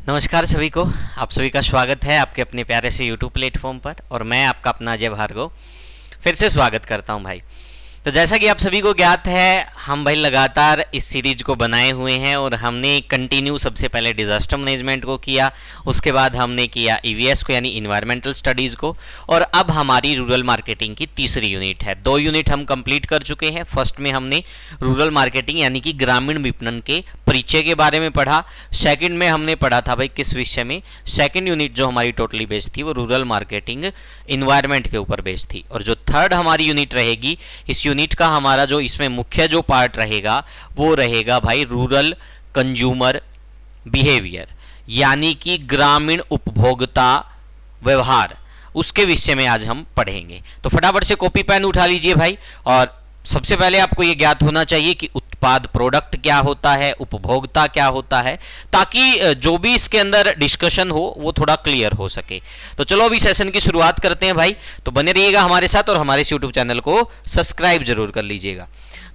नमस्कार सभी को। आप सभी का स्वागत है आपके अपने प्यारे से YouTube प्लेटफॉर्म पर और मैं आपका अपना अजय भार्गव फिर से स्वागत करता हूं भाई। तो जैसा कि आप सभी को ज्ञात है, हम भाई लगातार इस सीरीज को बनाए हुए हैं और हमने कंटिन्यू सबसे पहले डिजास्टर मैनेजमेंट को किया, उसके बाद हमने किया ईवीएस को यानी इन्वायरमेंटल स्टडीज़ को, और अब हमारी रूरल मार्केटिंग की तीसरी यूनिट है। 2 यूनिट हम कंप्लीट कर चुके हैं। फर्स्ट में हमने रूरल मार्केटिंग यानी कि ग्रामीण विपणन के परिचय के बारे में पढ़ा। सेकंड में हमने पढ़ा था भाई किस विषय में, सेकंड यूनिट जो हमारी टोटली बेस्ड थी वो रूरल मार्केटिंग इन्वायरमेंट के ऊपर बेस्ड थी। और जो थर्ड हमारी यूनिट रहेगी, इस यूनिट का हमारा जो इसमें मुख्य जो पार्ट रहेगा वो रहेगा भाई रूरल कंज्यूमर बिहेवियर यानी कि ग्रामीण उपभोक्ता व्यवहार, उसके विषय में आज हम पढ़ेंगे। तो फटाफट से कॉपी पेन उठा लीजिए भाई। और सबसे पहले आपको यह ज्ञात होना चाहिए कि उत्पाद प्रोडक्ट क्या होता है, उपभोक्ता क्या होता है, ताकि जो भी इसके अंदर डिस्कशन हो वो थोड़ा क्लियर हो सके। तो चलो अभी सेशन की शुरुआत करते हैं भाई। तो बने रहिएगा हमारे साथ और हमारे इस YouTube चैनल को सब्सक्राइब जरूर कर लीजिएगा।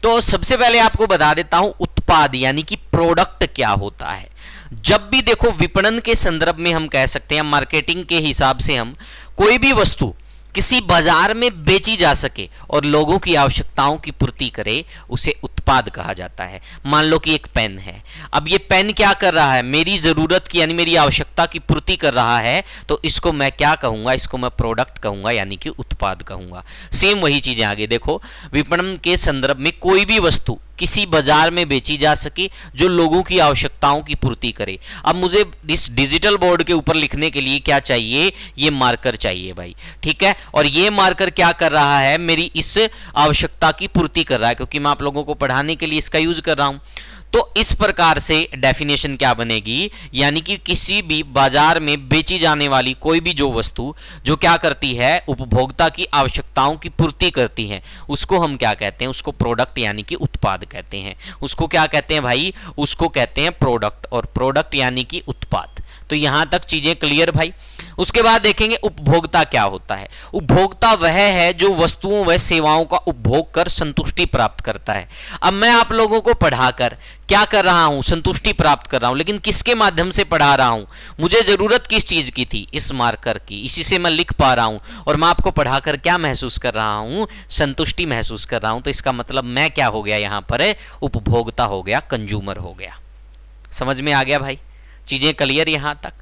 तो सबसे पहले आपको बता देता हूं उत्पाद यानी कि प्रोडक्ट क्या होता है। जब भी देखो विपणन के संदर्भ में हम कह सकते हैं, मार्केटिंग के हिसाब से हम कोई भी वस्तु किसी बाजार में बेची जा सके और लोगों की आवश्यकताओं की पूर्ति करे, उसे उत्पाद कहा जाता है। मान लो कि एक पेन है, अब ये पेन क्या कर रहा है, मेरी जरूरत की यानी मेरी आवश्यकता की पूर्ति कर रहा है, तो इसको मैं क्या कहूंगा, इसको मैं प्रोडक्ट कहूंगा यानी कि उत्पाद कहूंगा। सेम वही चीजें आगे देखो, विपणन के संदर्भ में कोई भी वस्तु किसी बाजार में बेची जा सके जो लोगों की आवश्यकताओं की पूर्ति करे। अब मुझे इस डिजिटल बोर्ड के ऊपर लिखने के लिए क्या चाहिए, ये मार्कर चाहिए भाई, ठीक है। और ये मार्कर क्या कर रहा है, मेरी इस आवश्यकता की पूर्ति कर रहा है, क्योंकि मैं आप लोगों को पढ़ाने के लिए इसका यूज कर रहा हूं। तो इस प्रकार से डेफिनेशन क्या बनेगी, यानी कि किसी भी बाजार में बेची जाने वाली कोई भी जो वस्तु जो क्या करती है, उपभोक्ता की आवश्यकताओं की पूर्ति करती है, उसको हम क्या कहते हैं, उसको प्रोडक्ट यानी कि उत्पाद कहते हैं। उसको क्या कहते हैं भाई, उसको कहते हैं प्रोडक्ट, और प्रोडक्ट यानी कि उत्पाद। तो यहां तक चीजें क्लियर भाई। उसके बाद देखेंगे उपभोक्ता क्या होता है। उपभोक्ता वह है जो वस्तुओं व सेवाओं का उपभोग कर संतुष्टि प्राप्त करता है। अब मैं आप लोगों को पढ़ाकर क्या कर रहा हूं, संतुष्टि प्राप्त कर रहा हूं, लेकिन किसके माध्यम से पढ़ा रहा हूं, मुझे जरूरत किस चीज की थी, इस मार्कर की, इसी से मैं लिख पा रहा हूं। और मैं आपको पढ़ाकर क्या महसूस कर रहा हूं, संतुष्टि महसूस कर रहा हूं। तो इसका मतलब मैं क्या हो गया, यहां पर उपभोक्ता हो गया, कंज्यूमर हो गया। समझ में आ गया भाई, चीजें क्लियर यहां तक।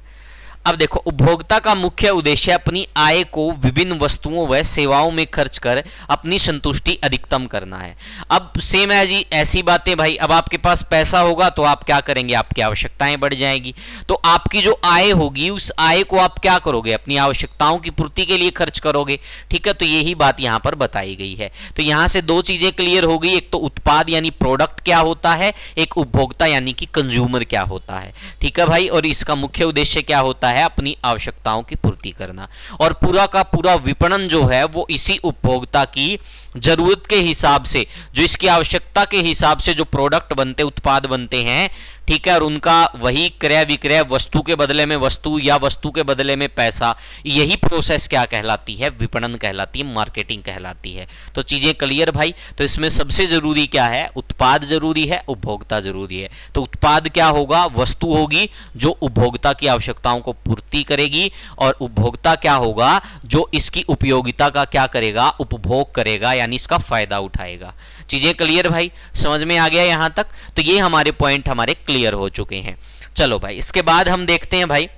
अब देखो, उपभोक्ता का मुख्य उद्देश्य अपनी आय को विभिन्न वस्तुओं व सेवाओं में खर्च कर अपनी संतुष्टि अधिकतम करना है। अब सेम है जी, ऐसी बातें भाई, अब आपके पास पैसा होगा तो आप क्या करेंगे, आपकी आवश्यकताएं बढ़ जाएगी, तो आपकी जो आय होगी उस आय को आप क्या करोगे, अपनी आवश्यकताओं की पूर्ति के लिए खर्च करोगे, ठीक है। तो यही बात यहां पर बताई गई है। तो यहां से 2 चीजें क्लियर हो गई, एक तो उत्पाद यानी प्रोडक्ट क्या होता है, एक उपभोक्ता यानी कि कंज्यूमर क्या होता है, ठीक है भाई। और इसका मुख्य उद्देश्य क्या होता है, अपनी आवश्यकताओं की पूर्ति करना। और पूरा का पूरा विपणन जो है वो इसी उपभोक्ता की जरूरत के हिसाब से, जो इसकी आवश्यकता के हिसाब से जो प्रोडक्ट बनते, उत्पाद बनते हैं, ठीक है, और उनका वही क्रय विक्रय, वस्तु के बदले में वस्तु या वस्तु के बदले में पैसा, यही प्रोसेस क्या कहलाती है, विपणन कहलाती है, मार्केटिंग कहलाती है। तो चीजें क्लियर भाई। तो इसमें सबसे जरूरी क्या है, उत्पाद जरूरी है, उपभोक्ता जरूरी है। तो उत्पाद क्या होगा, वस्तु होगी जो उपभोक्ता की आवश्यकताओं को पूर्ति करेगी, और उपभोक्ता क्या होगा, जो इसकी उपयोगिता का क्या करेगा, उपभोग करेगा, यानी इसका फायदा उठाएगा। चीजें क्लियर भाई, समझ में आ गया यहां तक। तो ये हमारे पॉइंट हमारे क्लियर हो चुके हैं। चलो भाई, इसके बाद हम देखते हैं भाई,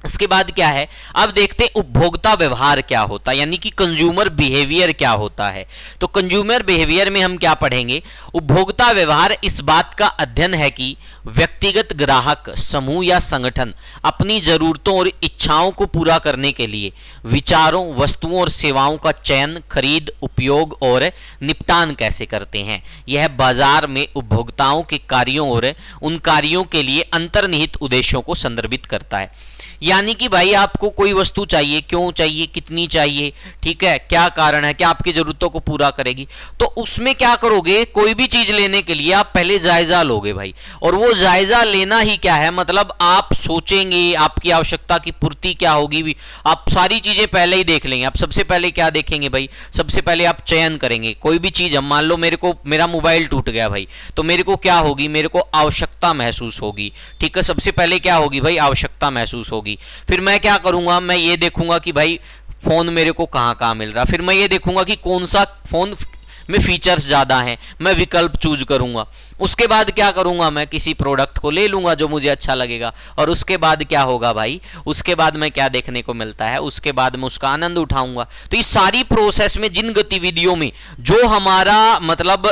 इसके बाद क्या है, अब देखते हैं उपभोक्ता व्यवहार क्या होता है, यानी कि कंज्यूमर बिहेवियर क्या होता है। तो कंज्यूमर बिहेवियर में हम क्या पढ़ेंगे, उपभोक्ता व्यवहार इस बात का अध्ययन है कि व्यक्तिगत ग्राहक समूह या संगठन अपनी जरूरतों और इच्छाओं को पूरा करने के लिए विचारों, वस्तुओं और सेवाओं का चयन, खरीद, उपयोग और निपटान कैसे करते हैं। यह बाजार में उपभोक्ताओं के कार्यों और उन कार्यों के लिए अंतर्निहित उद्देश्यों को संदर्भित करता है। यानी कि भाई आपको कोई वस्तु चाहिए, क्यों चाहिए, कितनी चाहिए, ठीक है, क्या कारण है, क्या आपकी जरूरतों को पूरा करेगी। तो उसमें क्या करोगे, कोई भी चीज लेने के लिए आप पहले जायजा लोगे भाई, और वो जायजा लेना ही क्या है, मतलब आप सोचेंगे आपकी आवश्यकता की पूर्ति क्या होगी भी, आप सारी चीजें पहले ही देख लेंगे। आप सबसे पहले क्या देखेंगे भाई, सबसे पहले आप चयन करेंगे। कोई भी चीज, हम मान लो मेरा मोबाइल टूट गया भाई, तो मेरे को क्या होगी, मेरे को आवश्यकता महसूस होगी, ठीक है, सबसे पहले क्या होगी भाई, आवश्यकता महसूस होगी। फिर मैं क्या करूंगा, मैं ये देखूंगा कि भाई फोन मेरे को कहां कहां मिल रहा, फिर मैं ये देखूंगा कि कौन सा फोन में फीचर्स ज्यादा हैं, मैं विकल्प चूज करूंगा। उसके बाद क्या करूंगा, मैं किसी प्रोडक्ट को ले लूंगा जो मुझे अच्छा लगेगा, और उसके बाद क्या होगा भाई, उसके बाद मैं क्या देखने को मिलता है, उसके बाद मैं उसका आनंद उठाऊंगा। तो इस सारी प्रोसेस में, जिन गतिविधियों में जो हमारा मतलब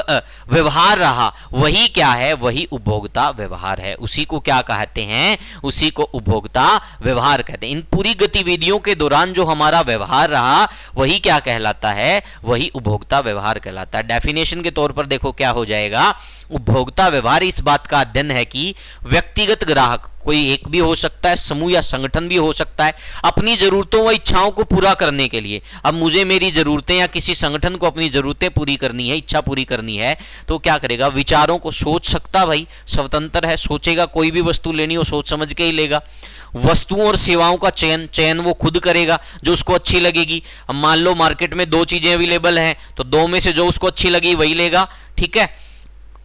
व्यवहार रहा, वही क्या है, वही उपभोक्ता व्यवहार है। उसी को क्या कहते हैं, उसी को उपभोक्ता व्यवहार कहते हैं। इन पूरी गतिविधियों के दौरान जो हमारा व्यवहार रहा, वही क्या कहलाता है, वही उपभोक्ता व्यवहार कहलाता है। डेफिनेशन के तौर पर देखो क्या हो जाएगा, उपभोक्ता व्यवहार इस बात का अध्ययन है कि व्यक्तिगत ग्राहक, कोई एक भी हो सकता है, समूह या संगठन भी हो सकता है, अपनी जरूरतों व इच्छाओं को पूरा करने के लिए, अब मुझे मेरी जरूरतें या किसी संगठन को अपनी जरूरतें पूरी करनी है, इच्छा पूरी करनी है, तो क्या करेगा, विचारों को सोच सकता भाई, स्वतंत्र है, सोचेगा, कोई भी वस्तु लेनी हो सोच समझ के ही लेगा। वस्तुओं और सेवाओं का चयन वो खुद करेगा जो उसको अच्छी लगेगी। अब मान लो मार्केट में दो चीजें अवेलेबल हैं, तो दो में से जो उसको अच्छी लगी वही लेगा, ठीक है।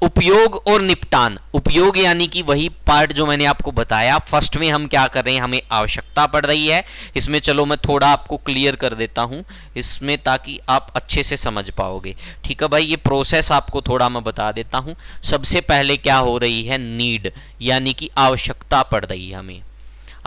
उपयोग और निपटान, उपयोग यानी कि वही पार्ट जो मैंने आपको बताया। फर्स्ट में हम क्या कर रहे हैं, हमें आवश्यकता पड़ रही है, इसमें चलो मैं थोड़ा आपको क्लियर कर देता हूं इसमें, ताकि आप अच्छे से समझ पाओगे, ठीक है भाई। ये प्रोसेस आपको थोड़ा मैं बता देता हूं। सबसे पहले क्या हो रही है, नीड, यानी कि आवश्यकता पड़ रही है हमें,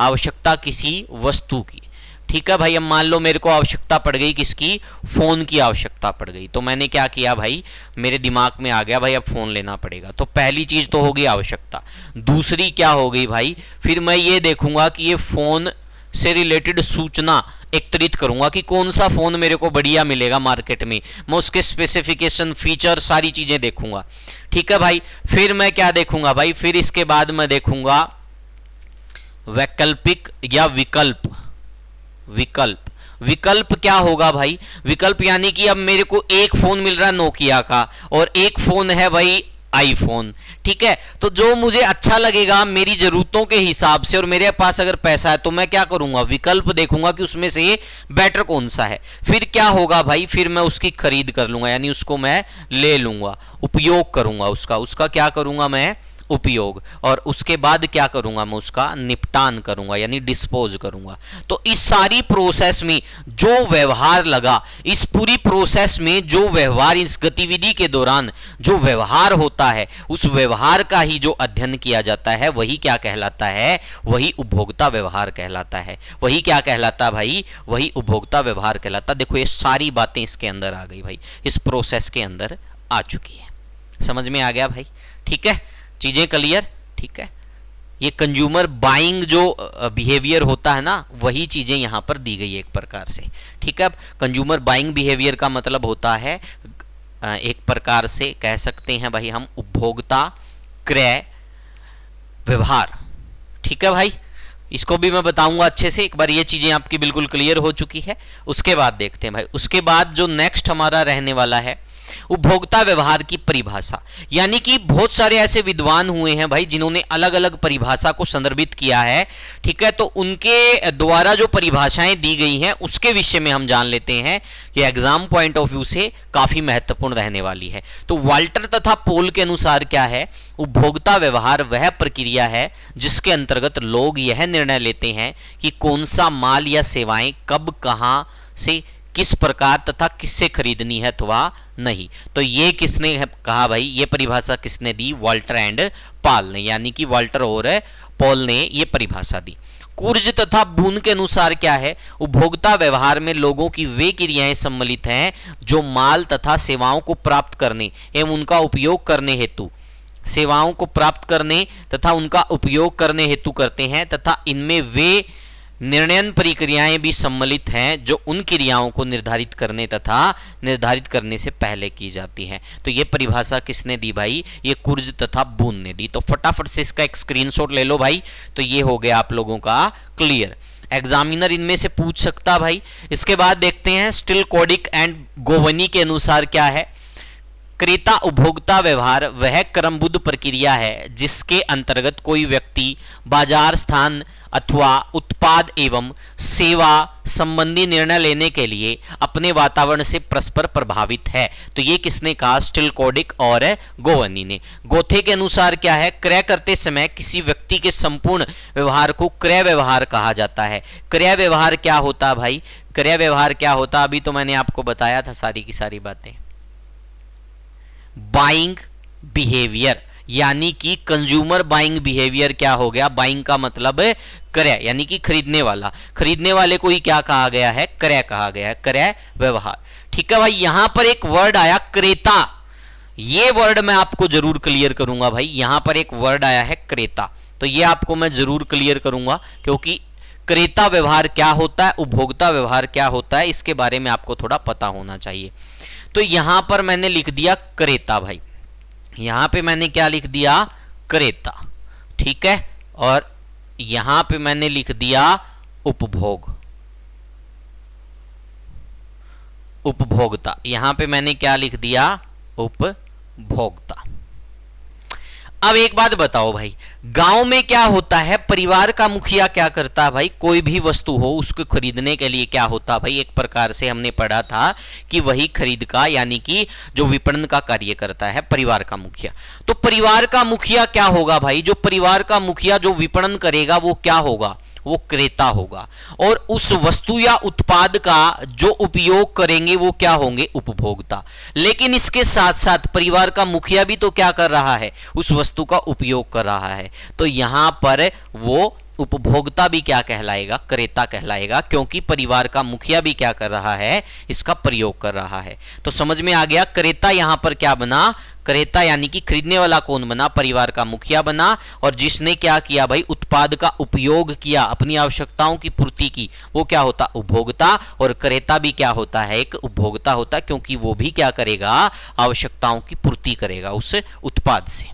आवश्यकता किसी वस्तु की, ठीक है भाई। अब मान लो मेरे को आवश्यकता पड़ गई किसकी, फोन की आवश्यकता पड़ गई, तो मैंने क्या किया भाई, मेरे दिमाग में आ गया भाई अब फोन लेना पड़ेगा, तो पहली चीज तो होगी आवश्यकता। दूसरी क्या हो गई भाई, फिर मैं ये देखूंगा कि ये फोन से रिलेटेड सूचना एकत्रित करूंगा कि कौन सा फोन मेरे को बढ़िया मिलेगा मार्केट में, मैं उसके स्पेसिफिकेशन, फीचर, सारी चीजें देखूंगा, ठीक है भाई। फिर मैं क्या देखूंगा भाई, फिर इसके बाद मैं देखूंगा वैकल्पिक या विकल्प। विकल्प क्या होगा भाई, विकल्प यानी कि अब मेरे को एक फोन मिल रहा है नोकिया का, और एक फोन है भाई आईफोन, ठीक है। तो जो मुझे अच्छा लगेगा मेरी जरूरतों के हिसाब से, और मेरे पास अगर पैसा है, तो मैं क्या करूंगा, विकल्प देखूंगा कि उसमें से बेटर कौन सा है। फिर क्या होगा भाई, फिर मैं उसकी खरीद कर लूंगा, यानी उसको मैं ले लूंगा, उपयोग करूंगा उसका क्या करूंगा मैं, उपयोग। और उसके बाद क्या करूंगा मैं, उसका निपटान करूंगा, यानी डिस्पोज करूंगा। तो इस सारी प्रोसेस में जो व्यवहार लगा, इस पूरी प्रोसेस में जो व्यवहार, इस गतिविधि के दौरान जो व्यवहार होता है, उस व्यवहार का ही जो अध्ययन किया जाता है, वही क्या कहलाता है, वही उपभोक्ता व्यवहार कहलाता है। वही क्या कहलाता भाई, वही उपभोक्ता व्यवहार कहलाता। देखो ये सारी बातें इसके अंदर आ गई भाई, इस प्रोसेस के अंदर आ चुकी है। समझ में आ गया भाई, ठीक है, चीजें क्लियर, ठीक है। ये कंज्यूमर बाइंग जो बिहेवियर होता है ना, वही चीजें यहां पर दी गई है एक प्रकार से, ठीक है। कंज्यूमर बाइंग बिहेवियर का मतलब होता है एक प्रकार से कह सकते हैं भाई हम, उपभोक्ता क्रय व्यवहार, ठीक है भाई। इसको भी मैं बताऊंगा अच्छे से, एक बार ये चीजें आपकी बिल्कुल क्लियर हो चुकी है। उसके बाद देखते हैं भाई, उसके बाद जो नेक्स्ट हमारा रहने वाला है, उपभोक्ता व्यवहार की परिभाषा। यानी कि बहुत सारे ऐसे विद्वान हुए हैं भाई जिन्होंने अलग अलग परिभाषा को संदर्भित किया है, ठीक है। तो उनके द्वारा जो परिभाषाएं दी गई हैं उसके विषय में हम जान लेते हैं कि एग्जाम पॉइंट ऑफ व्यू से काफी महत्वपूर्ण रहने वाली है। तो वाल्टर तथा पोल के अनुसार क्या है, उपभोक्ता व्यवहार वह प्रक्रिया है जिसके अंतर्गत लोग यह निर्णय लेते हैं कि कौन सा माल या सेवाएं कब, कहां से, किस प्रकार तथा किससे खरीदनी है अथवा नहीं। तो ये किसने कहा भाई, ये परिभाषा किसने दी, वाल्टर एंड पॉल ने, यानी कि वाल्टर और पॉल ने ये परिभाषा दी। कुर्ज तथा बून के अनुसार क्या है, उपभोक्ता व्यवहार में लोगों की वे क्रियाएं सम्मिलित हैं जो माल तथा सेवाओं को प्राप्त करने एवं उनका उपयोग करने हेतु, सेवाओं को प्राप्त करने तथा उनका उपयोग करने हेतु करते हैं, तथा इनमें वे निर्णयन प्रक्रियाएं भी सम्मिलित हैं जो उन क्रियाओं को निर्धारित करने तथा निर्धारित करने से पहले की जाती हैं। तो ये परिभाषा किसने दी भाई, ये कुर्ज तथा बून ने दी। तो फटाफट से इसका एक स्क्रीनशॉट ले लो भाई, तो ये हो गया आप लोगों का क्लियर। एग्जामिनर इनमें से पूछ सकता भाई। इसके बाद देखते हैं स्टिल कोडिक एंड गोवनी के अनुसार क्या है। क्रेता उपभोक्ता व्यवहार वह क्रमबद्ध प्रक्रिया है जिसके अंतर्गत कोई व्यक्ति बाजार स्थान अथवा उत्पाद एवं सेवा संबंधी निर्णय लेने के लिए अपने वातावरण से परस्पर प्रभावित है। तो ये किसने कहा? स्टिल कोडिक और गोवनी ने। गोथे के अनुसार क्या है? क्रय करते समय किसी व्यक्ति के संपूर्ण व्यवहार को क्रय व्यवहार कहा जाता है। क्रय व्यवहार क्या होता भाई? क्रय व्यवहार क्या होता? अभी तो मैंने आपको बताया था सारी की सारी बातें। बाइंग बिहेवियर यानी कि कंज्यूमर बाइंग बिहेवियर क्या हो गया? बाइंग का मतलब है क्रय यानी कि खरीदने वाला, खरीदने वाले को ही क्या कहा गया है? क्रय कहा गया है, क्रय व्यवहार। ठीक है भाई। यहां पर एक वर्ड आया क्रेता, ये वर्ड मैं आपको जरूर क्लियर करूंगा भाई। यहां पर एक वर्ड आया है क्रेता, तो ये आपको मैं जरूर क्लियर करूंगा, क्योंकि क्रेता व्यवहार क्या होता है, उपभोक्ता व्यवहार क्या होता है, इसके बारे में आपको थोड़ा पता होना चाहिए। तो यहां पर मैंने लिख दिया क्रेता भाई, यहां पे मैंने क्या लिख दिया? क्रेता। ठीक है। और यहां पे मैंने लिख दिया उपभोग, उपभोक्ता। यहां पे मैंने क्या लिख दिया? उपभोक्ता। अब एक बात बताओ भाई, गांव में क्या होता है? परिवार का मुखिया क्या करता है भाई? कोई भी वस्तु हो उसको खरीदने के लिए क्या होता भाई? एक प्रकार से हमने पढ़ा था कि वही खरीद का यानी कि जो विपणन का कार्य करता है परिवार का मुखिया। तो परिवार का मुखिया क्या होगा भाई? जो परिवार का मुखिया जो विपणन करेगा वो क्या होगा? वो क्रेता होगा। और उस वस्तु या उत्पाद का जो उपयोग करेंगे वो क्या होंगे? उपभोक्ता। लेकिन इसके साथ साथ परिवार का मुखिया भी तो क्या कर रहा है? उस वस्तु का उपयोग कर रहा है। तो यहां पर वो उपभोक्ता भी क्या कहलाएगा? क्रेता कहलाएगा, क्योंकि परिवार का मुखिया भी क्या कर रहा है? इसका प्रयोग कर रहा है। तो समझ में आ गया? क्रेता यहां पर क्या बना? क्रेता यानी कि खरीदने वाला कौन बना? परिवार का मुखिया बना। और जिसने क्या किया भाई? उत्पाद का उपयोग किया, अपनी आवश्यकताओं की पूर्ति की, वो क्या होता? उपभोक्ता। और क्रेता भी क्या होता है? एक उपभोक्ता होता, क्योंकि वो भी क्या करेगा? आवश्यकताओं की पूर्ति करेगा उस उत्पाद से।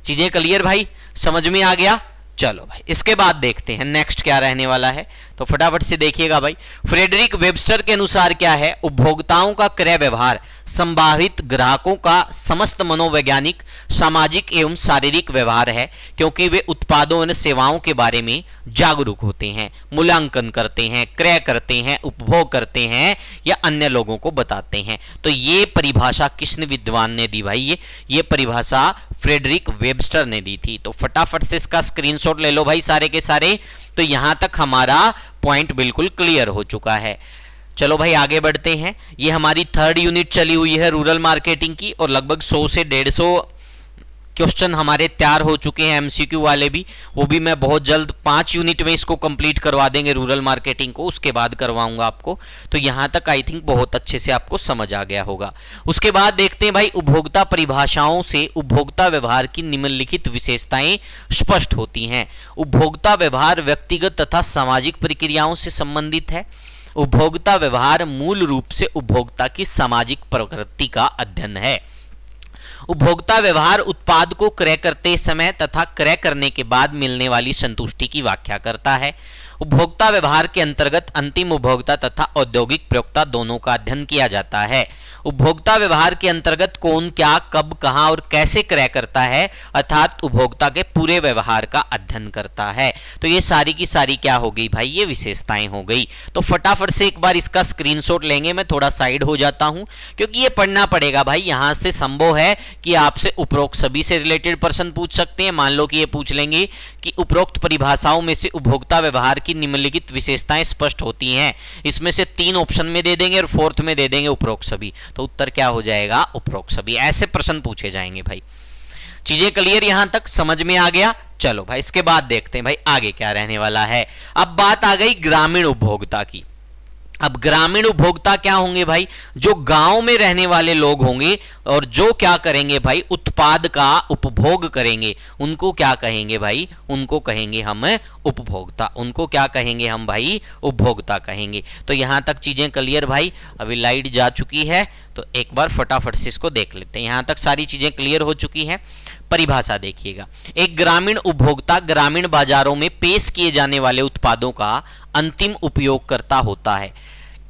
चीजें क्लियर भाई? समझ में आ गया? चलो भाई इसके बाद देखते हैं नेक्स्ट क्या रहने वाला है, तो फटाफट से देखिएगा भाई। फ्रेडरिक वेबस्टर के अनुसार क्या है? उपभोक्ताओं का क्रय व्यवहार संभावित ग्राहकों का समस्त मनोवैज्ञानिक, सामाजिक एवं शारीरिक व्यवहार है, क्योंकि वे उत्पादों और सेवाओं के बारे में जागरूक होते हैं, मूल्यांकन करते हैं, क्रय करते हैं, उपभोग करते हैं या अन्य लोगों को बताते हैं। तो ये परिभाषा किसने विद्वान ने दी भाई? ये परिभाषा फ्रेडरिक वेबस्टर ने दी थी। तो फटाफट से इसका स्क्रीनशॉट ले लो भाई सारे के सारे। तो यहां तक हमारा पॉइंट बिल्कुल क्लियर हो चुका है। चलो भाई आगे बढ़ते हैं। ये हमारी 3rd यूनिट चली हुई है रूरल मार्केटिंग की, और लगभग 100 से 150 क्वेश्चन हमारे तैयार हो चुके हैं, एमसीक्यू वाले भी। वो भी मैं बहुत जल्द 5 यूनिट में इसको कंप्लीट करवा देंगे रूरल मार्केटिंग को, उसके बाद करवाऊंगा आपको। तो यहां तक आई थिंक बहुत अच्छे से आपको समझ आ गया होगा। उसके बाद देखते हैं भाई, उपभोक्ता परिभाषाओं से उपभोक्ता व्यवहार की निम्नलिखित विशेषताएं स्पष्ट होती हैं। उपभोक्ता व्यवहार व्यक्तिगत तथा सामाजिक प्रक्रियाओं से संबंधित है। उपभोक्ता व्यवहार मूल रूप से उपभोक्ता की सामाजिक प्रकृति का अध्ययन है। उपभोक्ता व्यवहार उत्पाद को क्रय करते समय तथा क्रय करने के बाद मिलने वाली संतुष्टि की व्याख्या करता है। उपभोक्ता व्यवहार के अंतर्गत अंतिम उपभोक्ता तथा औद्योगिक प्रयोक्ता दोनों का अध्ययन किया जाता है। उपभोक्ता व्यवहार के अंतर्गत कौन क्या कब कहां और कैसे क्रय करता है, अर्थात उपभोक्ता के पूरे व्यवहार का अध्ययन करता है। तो ये सारी की सारी क्या हो गई भाई? ये विशेषताएं हो गई। तो फटाफट से एक बार इसका स्क्रीनशॉट लेंगे। मैं थोड़ा साइड हो जाता हूं क्योंकि ये पढ़ना पड़ेगा भाई। यहां से संभव है कि आपसे उपरोक्त सभी से रिलेटेड प्रश्न पूछ सकते हैं। मान लो कि ये पूछ लेंगे कि उपरोक्त परिभाषाओं में से उपभोक्ता व्यवहार की निम्नलिखित विशेषताएं स्पष्ट होती हैं। इसमें से 3 ऑप्शन में दे देंगे और 4th में दे देंगे उपरोक्त सभी। तो उत्तर क्या हो जाएगा? उपरोक्त सभी। ऐसे प्रश्न पूछे जाएंगे भाई। चीजें क्लियर? यहां तक समझ में आ गया? चलो भाई इसके बाद देखते हैं भाई आगे क्या रहने वाला है। अब बात आ गई ग्रामीण उपभोक्ता की। अब ग्रामीण उपभोक्ता क्या होंगे भाई? जो गांव में रहने वाले लोग होंगे और जो क्या करेंगे भाई? उत्पाद का उपभोग करेंगे, उनको क्या कहेंगे भाई? उनको कहेंगे हम उपभोक्ता। उनको क्या कहेंगे हम भाई? उपभोक्ता कहेंगे। तो यहां तक चीजें क्लियर भाई? अभी लाइट जा चुकी है तो एक बार फटाफट से इसको देख लेते हैं। यहां तक सारी चीजें क्लियर हो चुकी हैं। परिभाषा देखिएगा, एक ग्रामीण उपभोक्ता ग्रामीण बाजारों में पेश किए जाने वाले उत्पादों का अंतिम उपयोगकर्ता होता है।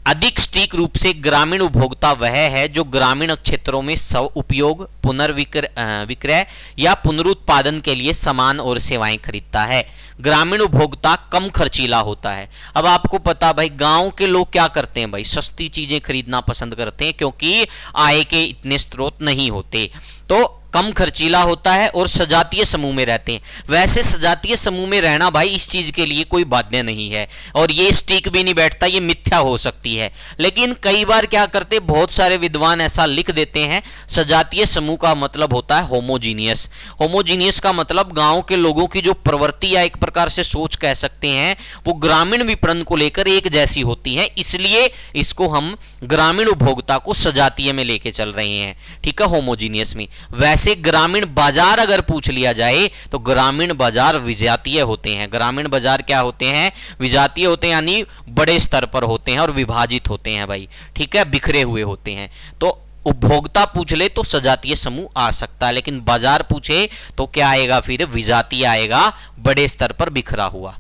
अधिक सटीक रूप से ग्रामीण उपभोक्ता वह है जो ग्रामीण क्षेत्रों में स्व उपयोग, पुनर्विक्रय या पुनरुत्पादन के लिए सामान और सेवाएं खरीदता है। ग्रामीण उपभोक्ता कम खर्चीला होता है। अब आपको पता भाई गांव के लोग क्या करते हैं भाई, सस्ती चीजें खरीदना पसंद करते हैं क्योंकि आय के इतने स्रोत नहीं होते, तो कम खर्चीला होता है और सजातीय समूह में रहते हैं। वैसे सजातीय समूह में रहना भाई इस चीज के लिए कोई बाध्य नहीं है और ये स्टिक भी नहीं बैठता, ये मिथ्या हो सकती है। लेकिन कई बार क्या करते, बहुत सारे विद्वान ऐसा लिख देते हैं, सजातीय समूह का मतलब होता है होमोजीनियस। होमोजीनियस का मतलब गांव के लोगों की जो प्रवृत्ति या एक प्रकार से सोच कह सकते हैं वो ग्रामीण विपणन को लेकर एक जैसी होती है, इसलिए इसको हम ग्रामीण उपभोक्ता को सजातीय में लेके चल रहे हैं, ठीक है, होमोजीनियस में। वैसे ग्रामीण बाजार अगर पूछ लिया जाए तो ग्रामीण बाजार विजातीय होते हैं। ग्रामीण बाजार क्या होते हैं, विजातीय होते हैं, यानी बड़े स्तर पर होते हैं और विभाजित होते हैं भाई, ठीक है, बिखरे हुए होते हैं। तो उपभोक्ता पूछ ले तो सजातीय समूह आ सकता है, लेकिन बाजार पूछे तो क्या आएगा, फिर विजातीय आएगा, बड़े स्तर पर बिखरा हुआ।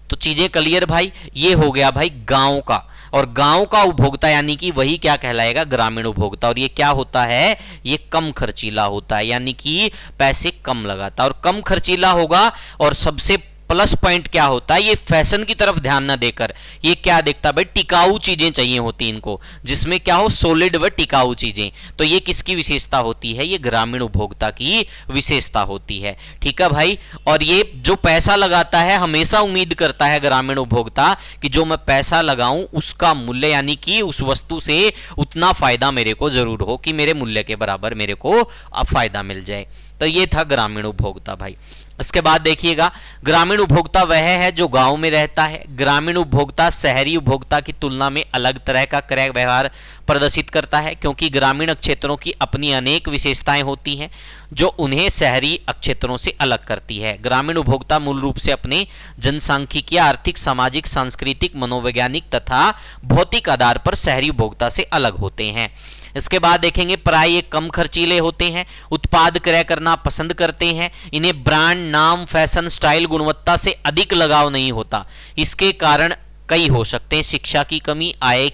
तो चीजें क्लियर भाई, ये हो गया भाई गांव का। और गांव का उपभोक्ता यानी कि वही क्या कहलाएगा, ग्रामीण उपभोक्ता। और ये क्या होता है, ये कम खर्चीला होता है, यानी कि पैसे कम लगाता है और कम खर्चीला होगा। और सबसे प्लस पॉइंट क्या होता है, ये फैशन की तरफ ध्यान ना देकर ये क्या देखता है भाई, टिकाऊ चीजें चाहिए होती इनको, जिसमें क्या हो, सॉलिड व टिकाऊ चीजें। तो ये किसकी विशेषता होती है, ये ग्रामीण उपभोक्ता की विशेषता होती है, ठीक है भाई। और ये जो पैसा लगाता है हमेशा उम्मीद करता है ग्रामीण उपभोक्ता कि जो मैं पैसा लगाऊं उसका मूल्य, यानी कि उस वस्तु से उतना फायदा मेरे को जरूर हो कि मेरे मूल्य के बराबर मेरे को फायदा मिल जाए। तो ये था ग्रामीण उपभोक्ता भाई। इसके बाद देखिएगा, ग्रामीण उपभोक्ता वह है जो गांव में रहता है। ग्रामीण उपभोक्ता शहरी उपभोक्ता की तुलना में अलग तरह का क्रय व्यवहार प्रदर्शित करता है, क्योंकि ग्रामीण क्षेत्रों की अपनी अनेक विशेषताएं होती हैं जो उन्हें शहरी क्षेत्रों से अलग करती है। ग्रामीण उपभोक्ता मूल रूप से अपने जनसांख्यिकीय, आर्थिक, सामाजिक, सांस्कृतिक, मनोवैज्ञानिक तथा भौतिक आधार पर शहरी उपभोक्ता से अलग होते हैं। इसके बाद देखेंगे, प्राय ये कम खर्चीले होते हैं, उत्पाद क्रय करना पसंद करते हैं, इन्हें ब्रांड, नाम, फैशन, स्टाइल, गुणवत्ता से अधिक लगाव नहीं होता। इसके कारण कई हो सकते हैं, शिक्षा की कमी, आय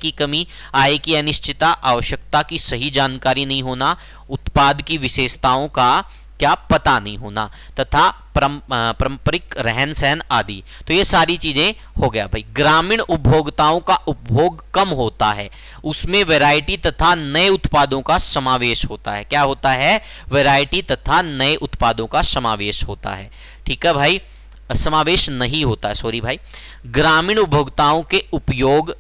की अनिश्चितता, आवश्यकता की सही जानकारी नहीं होना, उत्पाद की विशेषताओं का क्या पता नहीं होना, तथा पारंपरिक रहन सहन आदि। तो ये सारी चीजें हो गया भाई। ग्रामीण उपभोक्ताओं का उपभोग कम होता है, उसमें वैरायटी तथा नए उत्पादों का समावेश होता है। क्या होता है, वैरायटी तथा नए उत्पादों का समावेश होता है, ठीक है भाई, समावेश नहीं होता है, सॉरी भाई। ग्रामीण उपभोक्ताओं के उपयोग,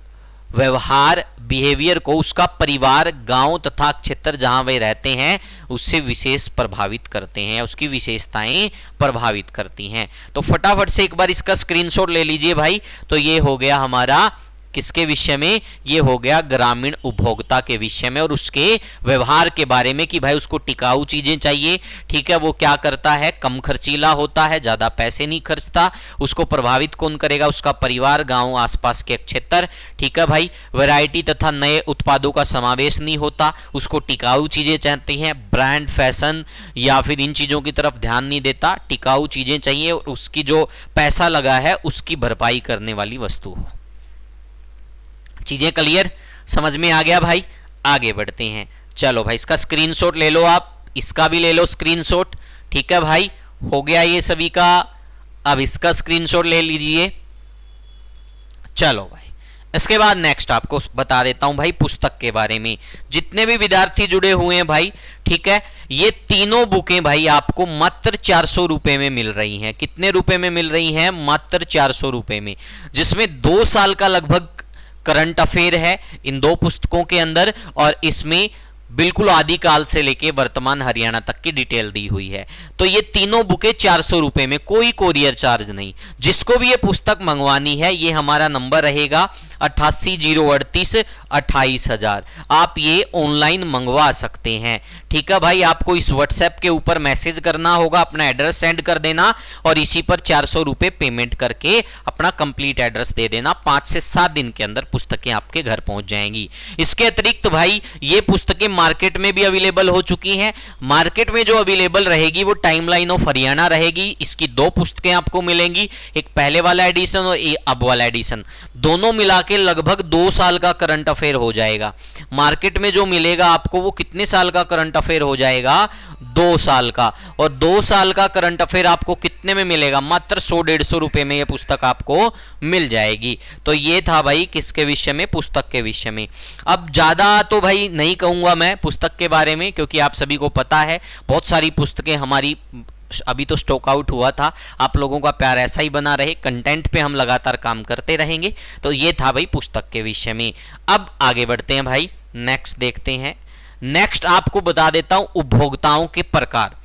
व्यवहार, बिहेवियर को उसका परिवार, गांव तथा क्षेत्र जहां वे रहते हैं उससे विशेष प्रभावित करते हैं, उसकी विशेषताएं प्रभावित करती हैं। तो फटाफट से एक बार इसका स्क्रीनशॉट ले लीजिए भाई। तो ये हो गया हमारा किसके विषय में, ये हो गया ग्रामीण उपभोक्ता के विषय में और उसके व्यवहार के बारे में कि भाई उसको टिकाऊ चीजें चाहिए, ठीक है, वो क्या करता है, कम खर्चीला होता है, ज्यादा पैसे नहीं खर्चता, उसको प्रभावित कौन करेगा, उसका परिवार, गांव, आसपास के क्षेत्र, ठीक है भाई। वैरायटी तथा नए उत्पादों का समावेश नहीं होता, उसको टिकाऊ चीजें चाहते हैं, ब्रांड, फैशन या फिर इन चीजों की तरफ ध्यान नहीं देता, टिकाऊ चीजें चाहिए और उसकी जो पैसा लगा है उसकी भरपाई करने वाली वस्तु हो। चीजें क्लियर, समझ में आ गया भाई। आगे बढ़ते हैं, चलो भाई इसका स्क्रीनशॉट ले लो आप, इसका भी ले लो स्क्रीनशॉट, ठीक है भाई, हो गया ये सभी का। अब इसका स्क्रीनशॉट ले लीजिए। चलो भाई इसके बाद नेक्स्ट आपको बता देता हूं भाई पुस्तक के बारे में, जितने भी विद्यार्थी जुड़े हुए हैं भाई, ठीक है, ये तीनों बुकें भाई आपको मात्र 400 रुपए में मिल रही हैं। कितने रुपए में मिल रही हैं, मात्र 400 रुपए में, जिसमें 2 साल का लगभग करंट अफेयर है इन 2 पुस्तकों के अंदर और इसमें बिल्कुल आदिकाल से लेके वर्तमान हरियाणा तक की डिटेल दी हुई है। तो ये तीनों बुकें 400 रुपए में, कोई कोरियर चार्ज नहीं। जिसको भी ये पुस्तक मंगवानी है, ये हमारा नंबर रहेगा, 88,038,28,000 आप ये ऑनलाइन मंगवा सकते हैं। ठीक है भाई, आपको इस व्हाट्सएप के ऊपर मैसेज करना होगा, अपना एड्रेस सेंड कर देना और इसी पर 400 रुपए पेमेंट करके अपना कंप्लीट एड्रेस दे देना। 5 से 7 दिन के अंदर पुस्तकें आपके घर पहुंच जाएंगी। इसके अतिरिक्त भाई ये पुस्तकें मार्केट में भी अवेलेबल हो चुकी हैं। मार्केट में जो अवेलेबल रहेगी वो टाइमलाइन ऑफ हरियाणा रहेगी। इसकी 2 पुस्तकें आपको मिलेंगी, एक पहले वाला एडिशन और एक अब वाला एडिशन, दोनों मिला के लगभग 2 साल का करंट अफेयर हो जाएगा। मार्केट में जो मिलेगा आपको वो कितने साल का करंट अफेयर हो जाएगा? 2 साल का। और 2 साल का करंट अफेयर आपको कितने में मिलेगा? मात्र 100-150 रुपए में यह पुस्तक आपको मिल जाएगी। तो ये था भाई किसके विषय में? पुस्तक के विषय में। अब ज्यादा तो भाई नहीं कहूंगा मैं पुस्तक के बारे में, क्योंकि आप सभी को पता है बहुत सारी पुस्तकें हमारी अभी तो स्टॉक आउट हुआ था। आप लोगों का प्यार ऐसा ही बना रहे, कंटेंट पे हम लगातार काम करते रहेंगे। तो ये था भाई पुस्तक के विषय में। अब आगे बढ़ते हैं भाई, नेक्स्ट देखते हैं। नेक्स्ट आपको बता देता हूं उपभोक्ताओं के प्रकार।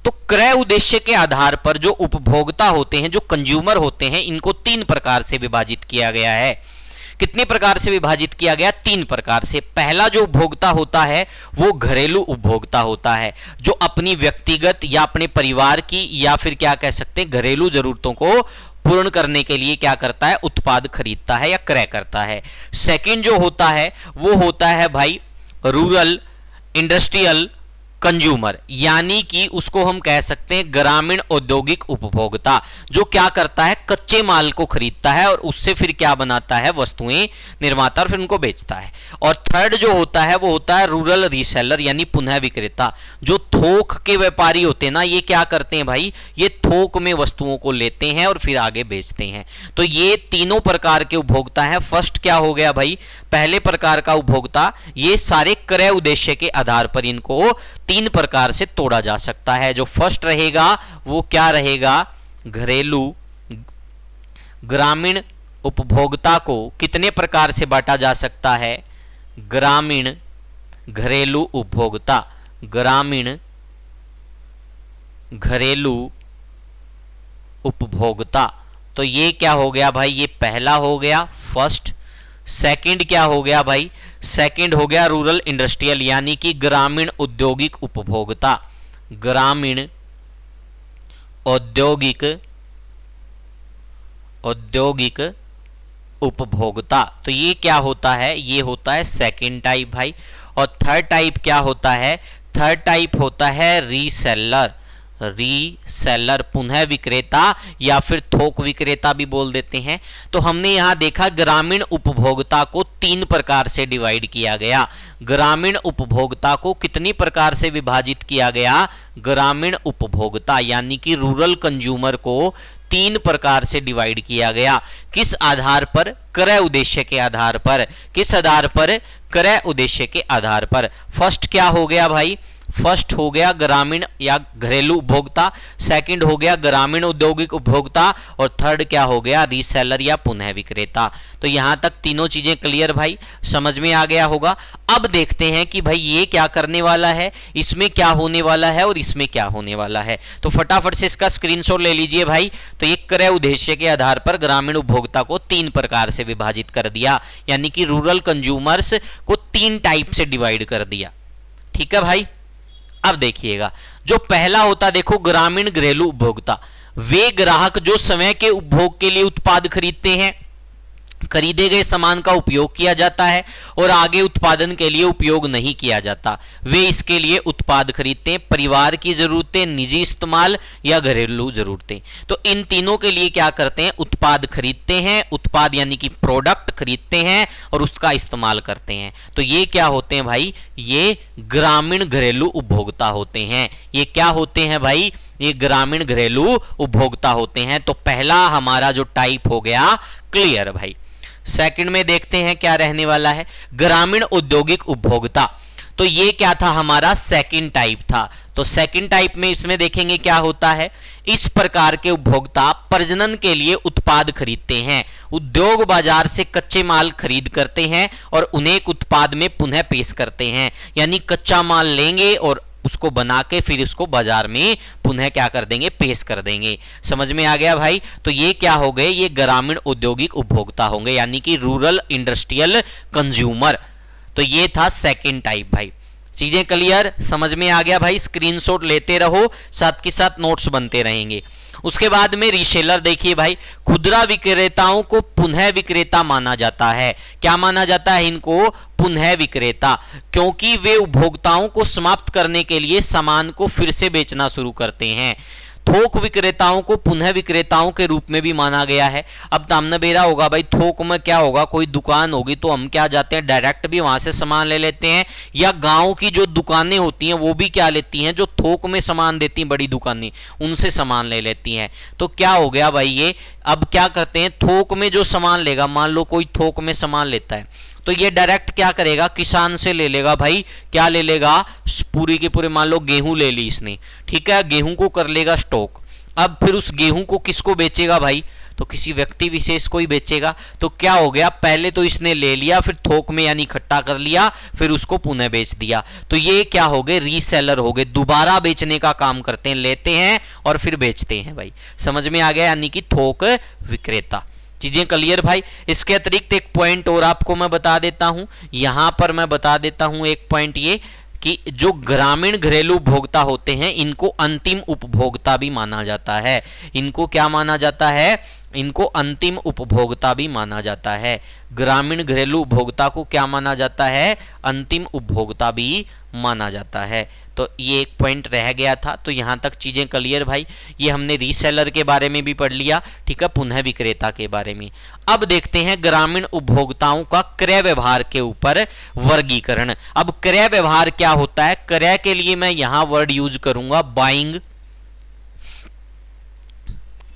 तो क्रय उद्देश्य के आधार पर जो उपभोक्ता होते हैं, जो कंज्यूमर होते हैं, इनको 3 प्रकार से विभाजित किया गया है। कितने प्रकार से विभाजित किया गया? 3 प्रकार से। पहला जो उपभोक्ता होता है वो घरेलू उपभोक्ता होता है, जो अपनी व्यक्तिगत या अपने परिवार की या फिर क्या कह सकते हैं घरेलू जरूरतों को पूर्ण करने के लिए क्या करता है? उत्पाद खरीदता है या क्रय करता है। सेकंड जो होता है वो होता है भाई रूरल इंडस्ट्रियल कंज्यूमर, यानी कि उसको हम कह सकते हैं ग्रामीण औद्योगिक उपभोक्ता, जो क्या करता है? कच्चे माल को खरीदता है और उससे फिर क्या बनाता है? वस्तुएं निर्माता और फिर उनको बेचता है। और थर्ड जो होता है वो होता है रूरल रीसेलर, यानी पुनः विक्रेता, जो थोक के व्यापारी होते हैं ना, ये क्या करते हैं भाई? ये थोक में वस्तुओं को लेते हैं और फिर आगे बेचते हैं। तो ये तीनों प्रकार के उपभोक्ता हैं। फर्स्ट क्या हो गया भाई? पहले प्रकार का उपभोक्ता, ये सारे क्रय उद्देश्य के आधार पर इनको 3 प्रकार से तोड़ा जा सकता है। जो फर्स्ट रहेगा वो क्या रहेगा? घरेलू ग्रामीण उपभोक्ता को कितने प्रकार से बांटा जा सकता है? ग्रामीण घरेलू उपभोक्ता, ग्रामीण घरेलू उपभोक्ता। तो ये क्या हो गया भाई? ये पहला हो गया फर्स्ट। सेकंड क्या हो गया भाई? सेकंड हो गया रूरल इंडस्ट्रियल, यानी कि ग्रामीण औद्योगिक उपभोक्ता, ग्रामीण औद्योगिक उपभोक्ता। तो ये क्या होता है? ये होता है सेकंड टाइप भाई। और थर्ड टाइप क्या होता है? थर्ड टाइप होता है रीसेलर, रीसेलर पुनः विक्रेता या फिर थोक विक्रेता भी बोल देते हैं। तो हमने यहां देखा ग्रामीण उपभोक्ता को 3 प्रकार से डिवाइड किया गया। ग्रामीण उपभोक्ता को कितनी प्रकार से विभाजित किया गया? ग्रामीण उपभोक्ता यानी कि रूरल कंज्यूमर को 3 प्रकार से डिवाइड किया गया। किस आधार पर? क्रय उद्देश्य के आधार पर। किस आधार पर? क्रय उद्देश्य के आधार पर। फर्स्ट क्या हो गया भाई? फर्स्ट हो गया ग्रामीण या घरेलू उपभोक्ता, सेकंड हो गया ग्रामीण औद्योगिक उपभोक्ता और थर्ड क्या हो गया? रीसेलर या पुनः विक्रेता। तो यहां तक तीनों चीजें क्लियर भाई, समझ में आ गया होगा। अब देखते हैं कि भाई ये क्या करने वाला है, इसमें क्या होने वाला है और इसमें क्या होने वाला है। तो फटाफट से इसका स्क्रीनशॉट ले लीजिए भाई। तो ये क्रय उद्देश्य के आधार पर ग्रामीण उपभोक्ता को 3 प्रकार से विभाजित कर दिया, यानी कि रूरल कंज्यूमर्स को 3 टाइप से डिवाइड कर दिया। ठीक है भाई। अब देखिएगा, जो पहला होता देखो ग्रामीण घरेलू उपभोक्ता, वे ग्राहक जो समय के उपभोग के लिए उत्पाद खरीदते हैं, खरीदे गए सामान का उपयोग किया जाता है और आगे उत्पादन के लिए उपयोग नहीं किया जाता, वे इसके लिए उत्पाद खरीदते हैं। परिवार की जरूरतें, निजी इस्तेमाल या घरेलू जरूरतें, तो इन तीनों के लिए क्या करते हैं? उत्पाद खरीदते हैं। उत्पाद यानी कि प्रोडक्ट खरीदते हैं और उसका इस्तेमाल करते हैं। तो ये क्या होते हैं भाई? ये ग्रामीण घरेलू उपभोक्ता होते हैं। ये क्या होते हैं भाई? ये ग्रामीण घरेलू उपभोक्ता होते हैं। तो पहला हमारा जो टाइप हो गया क्लियर भाई। सेकंड में देखते हैं क्या रहने वाला है, ग्रामीण औद्योगिक उपभोक्ता। तो ये क्या था? हमारा सेकंड टाइप था। तो सेकंड टाइप में इसमें देखेंगे क्या होता है। इस प्रकार के उपभोक्ता प्रजनन के लिए उत्पाद खरीदते हैं, उद्योग बाजार से कच्चे माल खरीद करते हैं और उन्हें एक उत्पाद में पुनः पेश करते हैं। यानी कच्चा माल लेंगे और उसको बना के फिर उसको बाजार में पुनः क्या कर देंगे, पेश कर देंगे। समझ में आ गया भाई। तो ये क्या हो गए, ये ग्रामीण औद्योगिक उपभोक्ता होंगे, यानी कि रूरल इंडस्ट्रियल कंज्यूमर। तो ये था सेकंड टाइप भाई। चीजें क्लियर, समझ में आ गया भाई। स्क्रीनशॉट लेते रहो, साथ के साथ नोट्स बनते रहेंगे। उसके बाद में रीसेलर देखिए भाई, खुदरा विक्रेताओं को पुनः विक्रेता माना जाता है। क्या माना जाता है इनको, पुनः विक्रेता, क्योंकि वे उपभोक्ताओं को समाप्त करने के लिए सामान को फिर से बेचना शुरू करते हैं। थोक विक्रेताओं को पुनः विक्रेताओं के रूप में भी माना गया है। अब तामना बेरा होगा भाई, थोक में क्या होगा, कोई दुकान होगी तो हम क्या जाते हैं, डायरेक्ट भी वहां से सामान ले लेते हैं, या गांव की जो दुकानें होती हैं वो भी क्या लेती हैं, जो थोक में सामान देती हैं बड़ी दुकानें, उनसे सामान ले लेती हैं। तो क्या हो गया भाई, ये अब क्या करते हैं, थोक में जो सामान लेगा, मान लो कोई थोक में सामान लेता है तो ये डायरेक्ट क्या करेगा, किसान से ले लेगा भाई। क्या ले लेगा, पूरी के पूरे, मान लो गेहूं ले ली इसने, ठीक है, गेहूं को कर लेगा स्टॉक। अब फिर उस गेहूं को किसको बेचेगा भाई, तो किसी व्यक्ति विशेष को ही बेचेगा। तो क्या हो गया, पहले तो इसने ले लिया, फिर थोक में यानी इकट्ठा कर लिया, फिर उसको पुनः बेच दिया। तो ये क्या हो गए, रीसेलर हो गए, दोबारा बेचने का काम करते हैं, लेते हैं और फिर बेचते हैं भाई। समझ में आ गया, यानी कि थोक विक्रेता। चीजें क्लियर भाई। इसके अतिरिक्त एक पॉइंट और आपको मैं बता देता हूं, यहां पर मैं बता देता हूं एक पॉइंट ये कि जो ग्रामीण घरेलू उपभोक्ता होते हैं इनको अंतिम उपभोक्ता भी माना जाता है। इनको क्या माना जाता है, इनको अंतिम उपभोक्ता भी माना जाता है। ग्रामीण घरेलू उपभोक्ता को क्या माना जाता है, अंतिम उपभोक्ता भी माना जाता है। तो ये एक पॉइंट रह गया था। तो यहां तक चीजें क्लियर भाई। ये हमने रीसेलर के बारे में भी पढ़ लिया, ठीक है, पुनः विक्रेता के बारे में। अब देखते हैं ग्रामीण उपभोक्ताओं का क्रय व्यवहार के ऊपर वर्गीकरण। अब क्रय व्यवहार क्या होता है, क्रय के लिए मैं यहां वर्ड यूज करूंगा बाइंग।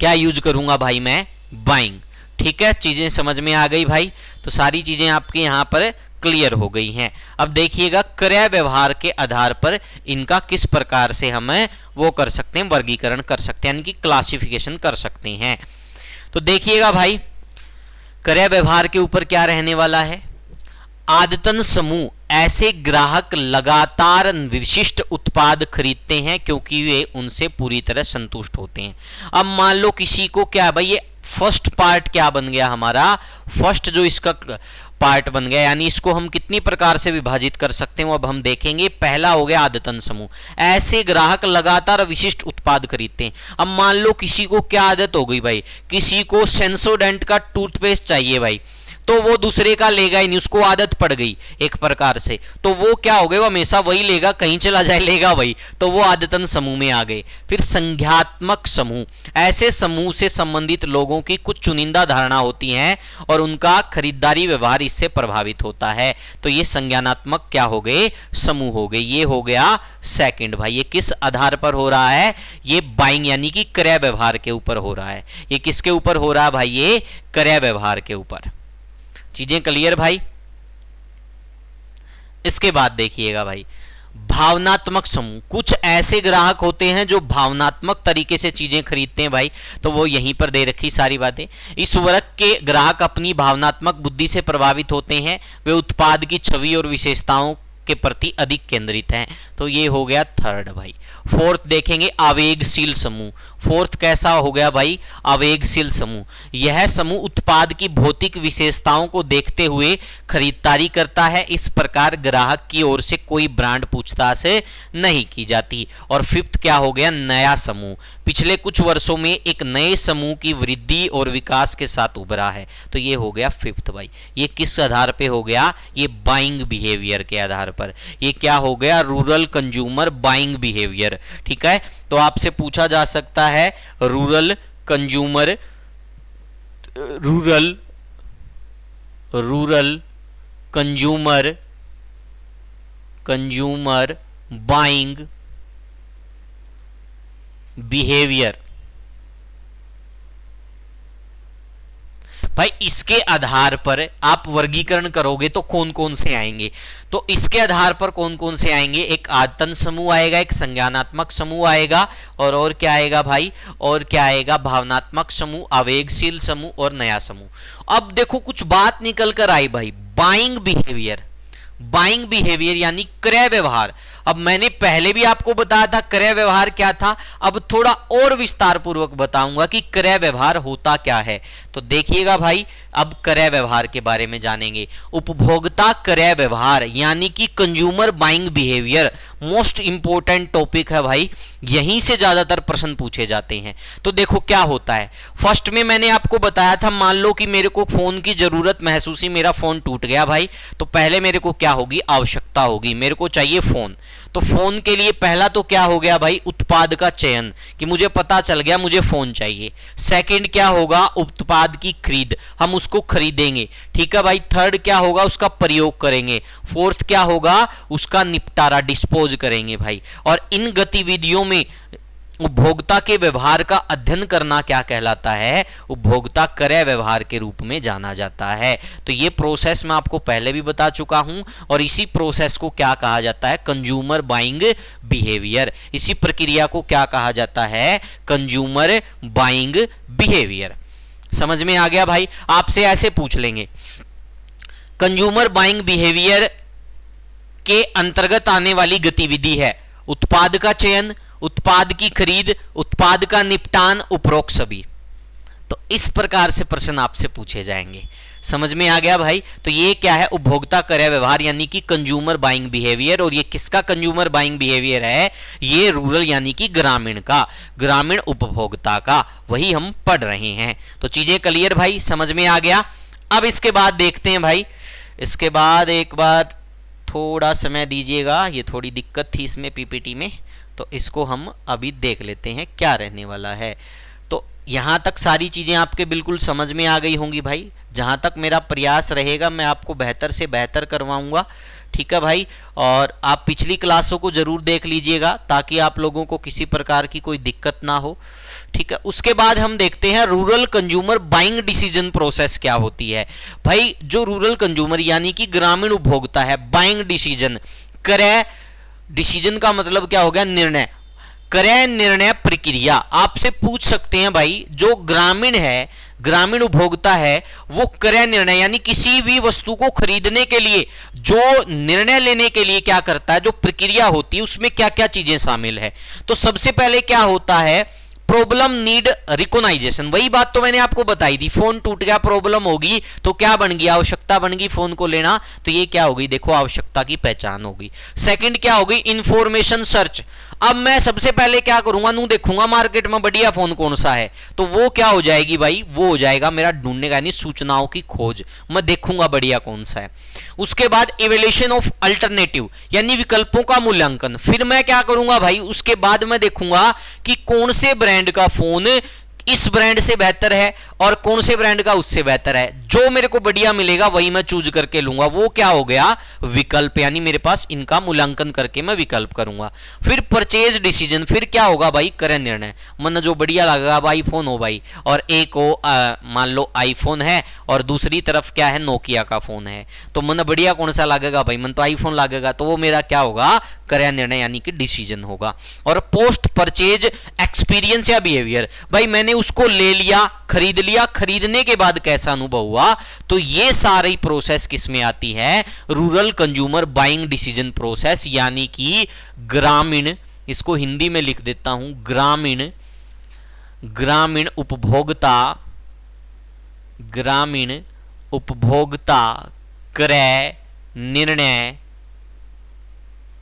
क्या यूज करूंगा भाई मैं, बाइंग। ठीक है, चीजें समझ में आ गई भाई। तो सारी चीजें आपके यहां पर क्लियर हो गई हैं। अब देखिएगा क्रय व्यवहार के आधार पर इनका किस प्रकार से हम वो कर सकते हैं, वर्गीकरण कर सकते हैं, यानी कि क्लासिफिकेशन कर सकते हैं। तो देखिएगा भाई, क्रय व्यवहार के ऊपर क्या रहने वाला है, आदतन समूह ऐसे ग्राहक लगातार विशिष्ट उत्पाद खरीदते हैं क्योंकि वे उनसे पूरी तरह संतुष्ट होते हैं। अब मान लो किसी को क्या भाई, ये फर्स्ट पार्ट क्या बन गया हमारा, फर्स्ट जो इसका पार्ट बन गया, यानी इसको हम कितनी प्रकार से विभाजित कर सकते हैं वो अब हम देखेंगे। पहला हो गया आदतन समूह, ऐसे ग्राहक लगातार विशिष्ट उत्पाद खरीदते हैं। अब मान लो किसी को क्या आदत हो गई भाई, किसी को सेंसोडेंट का टूथपेस्ट चाहिए भाई, तो वो दूसरे का लेगा ही नहीं, उसको आदत पड़ गई एक प्रकार से, तो वो क्या हो गए, वो हमेशा वही लेगा, कहीं चला जाए लेगा वही, तो वो आदतन समूह में आ गए। फिर संज्ञात्मक समूह, ऐसे समूह से संबंधित लोगों की कुछ चुनिंदा धारणा होती हैं और उनका खरीदारी व्यवहार इससे प्रभावित होता है। तो ये संज्ञानात्मक क्या हो गए, समूह हो गए। ये हो गया सेकंड भाई। ये किस आधार पर हो रहा है, ये बाइंग यानी कि क्रय व्यवहार के ऊपर हो रहा है। ये किसके ऊपर हो रहा है भाई, ये क्रय व्यवहार के ऊपर। चीजें क्लियर भाई। इसके बाद देखिएगा भाई, भावनात्मक समूह, कुछ ऐसे ग्राहक होते हैं जो भावनात्मक तरीके से चीजें खरीदते हैं भाई, तो वो यहीं पर दे रखी सारी बातें। इस वर्ग के ग्राहक अपनी भावनात्मक बुद्धि से प्रभावित होते हैं, वे उत्पाद की छवि और विशेषताओं के प्रति अधिक केंद्रित हैं। तो ये हो गया थर्ड भाई। फोर्थ देखेंगे आवेगशील समूह। फोर्थ कैसा हो गया भाई, आवेगशील समूह। यह समूह उत्पाद की भौतिक विशेषताओं को देखते हुए खरीदारी करता है। इस प्रकार ग्राहक की ओर से कोई ब्रांड पूछताछ नहीं की जाती। और फिफ्थ क्या हो गया, नया समूह। पिछले कुछ वर्षों में एक नए समूह की वृद्धि और विकास के साथ उभरा है। तो ये हो गया फिफ्थ भाई। ये किस आधार पे हो गया, ये बाइंग बिहेवियर के आधार पर। ये क्या हो गया, रूरल कंज्यूमर बाइंग बिहेवियर। ठीक है, तो आपसे पूछा जा सकता है rural consumer, rural consumer buying behaviour. भाई इसके आधार पर आप वर्गीकरण करोगे तो कौन कौन से आएंगे, तो इसके आधार पर कौन कौन से आएंगे, एक आदतन समूह आएगा, एक संज्ञानात्मक समूह आएगा, और क्या आएगा भाई, और क्या आएगा, भावनात्मक समूह, आवेगशील समूह और नया समूह। अब देखो कुछ बात निकल कर आई भाई, बाइंग बिहेवियर। बाइंग बिहेवियर यानी क्रय व्यवहार। अब मैंने पहले भी आपको बताया था क्रय व्यवहार क्या था, अब थोड़ा और विस्तार पूर्वक बताऊंगा कि क्रय व्यवहार होता क्या है। तो देखिएगा भाई, अब क्रय व्यवहार के बारे में जानेंगे। उपभोक्ता क्रय व्यवहार यानी कि consumer buying behaviour most important topic है भाई, यहीं से ज्यादातर प्रश्न पूछे जाते हैं। तो देखो क्या होता है, फर्स्ट में मैंने आपको बताया था, मान लो कि मेरे को फोन की जरूरत महसूस हुई, मेरा फोन टूट गया भाई, तो पहले मेरे को क्या होगी, आवश्यकता होगी, मेरे को चाहिए फोन। तो फोन के लिए पहला तो क्या हो गया भाई, उत्पाद का चयन, कि मुझे पता चल गया मुझे फोन चाहिए। सेकंड क्या होगा, उत्पाद की खरीद, हम उसको खरीदेंगे, ठीक है भाई। थर्ड क्या होगा, उसका प्रयोग करेंगे। फोर्थ क्या होगा, उसका निपटारा, डिस्पोज करेंगे भाई। और इन गतिविधियों में उपभोक्ता के व्यवहार का अध्ययन करना क्या कहलाता है, उपभोक्ता क्रय व्यवहार के रूप में जाना जाता है। तो ये प्रोसेस मैं आपको पहले भी बता चुका हूं, और इसी प्रोसेस को क्या कहा जाता है, कंज्यूमर बाइंग बिहेवियर। इसी प्रक्रिया को क्या कहा जाता है, कंज्यूमर बाइंग बिहेवियर। समझ में आ गया भाई। आपसे ऐसे पूछ लेंगे, कंज्यूमर बाइंग बिहेवियर के अंतर्गत आने वाली गतिविधि है उत्पाद का चयन, उत्पाद की खरीद, उत्पाद का निपटान, उपरोक्त सभी। तो इस प्रकार से प्रश्न आपसे पूछे जाएंगे। समझ में आ गया भाई। तो ये क्या है, उपभोक्ता क्रय व्यवहार यानी कि कंज्यूमर बाइंग बिहेवियर। और ये किसका कंज्यूमर बाइंग बिहेवियर है, ये रूरल यानी कि ग्रामीण का, ग्रामीण उपभोक्ता का, वही हम पढ़ रहे हैं। तो चीजें क्लियर भाई, समझ में आ गया। अब इसके बाद देखते हैं भाई, इसके बाद एक बार थोड़ा समय दीजिएगा, ये थोड़ी दिक्कत थी इसमें पीपीटी में, तो इसको हम अभी देख लेते हैं क्या रहने वाला है। तो यहाँ तक सारी चीज़ें आपके बिल्कुल समझ में आ गई होंगी भाई। जहाँ तक मेरा प्रयास रहेगा मैं आपको बेहतर से बेहतर करवाऊँगा, ठीक है भाई। और आप पिछली क्लासों को ज़रूर देख लीजिएगा ताकि आप लोगों को किसी प्रकार की कोई दिक्कत ना हो, ठीक है। उसके बाद हम देखते हैं rural consumer buying decision process क्या होती है भाई। जो रूरल कंज्यूमर यानी कि ग्रामीण उपभोक्ता है, बाइंग डिसीजन, क्रय डिसीजन का मतलब क्या हो गया, निर्णय, क्रय निर्णय प्रक्रिया। आपसे पूछ सकते हैं भाई, जो ग्रामीण है, ग्रामीण उपभोक्ता है, वो क्रय निर्णय यानी किसी भी वस्तु को खरीदने के लिए जो निर्णय लेने के लिए क्या करता है, जो प्रक्रिया होती है उसमें क्या क्या चीजें शामिल है। तो सबसे पहले क्या होता है, प्रॉब्लम नीड रिकॉग्नाइजेशन। वही बात तो मैंने आपको बताई थी, फोन टूट गया, प्रॉब्लम होगी तो क्या बन गई, आवश्यकता बन गई फोन को लेना, तो ये क्या होगी, देखो आवश्यकता की पहचान होगी। सेकंड क्या होगी, इंफॉर्मेशन सर्च। अब मैं सबसे पहले क्या करूंगा, नू देखूंगा मार्केट में बढ़िया फोन कौन सा है, तो वो क्या हो जाएगी भाई, वो हो जाएगा मेरा ढूंढने का यानी सूचनाओं की खोज, मैं देखूंगा बढ़िया कौन सा है। उसके बाद इवैल्यूएशन ऑफ अल्टरनेटिव यानी विकल्पों का मूल्यांकन। फिर मैं क्या करूंगा भाई, उसके बाद मैं देखूंगा कि कौन से ब्रांड का फोन इस ब्रांड से बेहतर है और कौन से ब्रांड का उससे बेहतर है। जो मेरे को बढ़िया मिलेगा वही मैं चूज करके लूंगा, वो क्या हो गया, विकल्प, यानी मेरे पास इनका मूल्यांकन करके मैं विकल्प करूंगा। फिर परचेज डिसीजन, फिर क्या होगा भाई, क्रय निर्णय, मन जो बढ़िया लगेगा, अब आईफोन हो भाई, और एक हो मान लो आईफोन है और दूसरी तरफ क्या है, नोकिया का फोन है, तो मन बढ़िया कौन सा लगेगा भाई, मन तो आईफोन लगेगा, तो वो मेरा क्या होगा, क्रय निर्णय यानी कि डिसीजन होगा। और पोस्ट परचेज एक्सपीरियंस या बिहेवियर, भाई मैंने उसको ले लिया, खरीद लिया, खरीदने के बाद कैसा अनुभव हुआ, तो ये सारी प्रोसेस किस में आती है, rural consumer buying decision process यानी कि ग्रामीण, इसको हिंदी में लिख देता हूं, ग्रामीण, ग्रामीण उपभोक्ता, ग्रामीण उपभोक्ता क्रय निर्णय,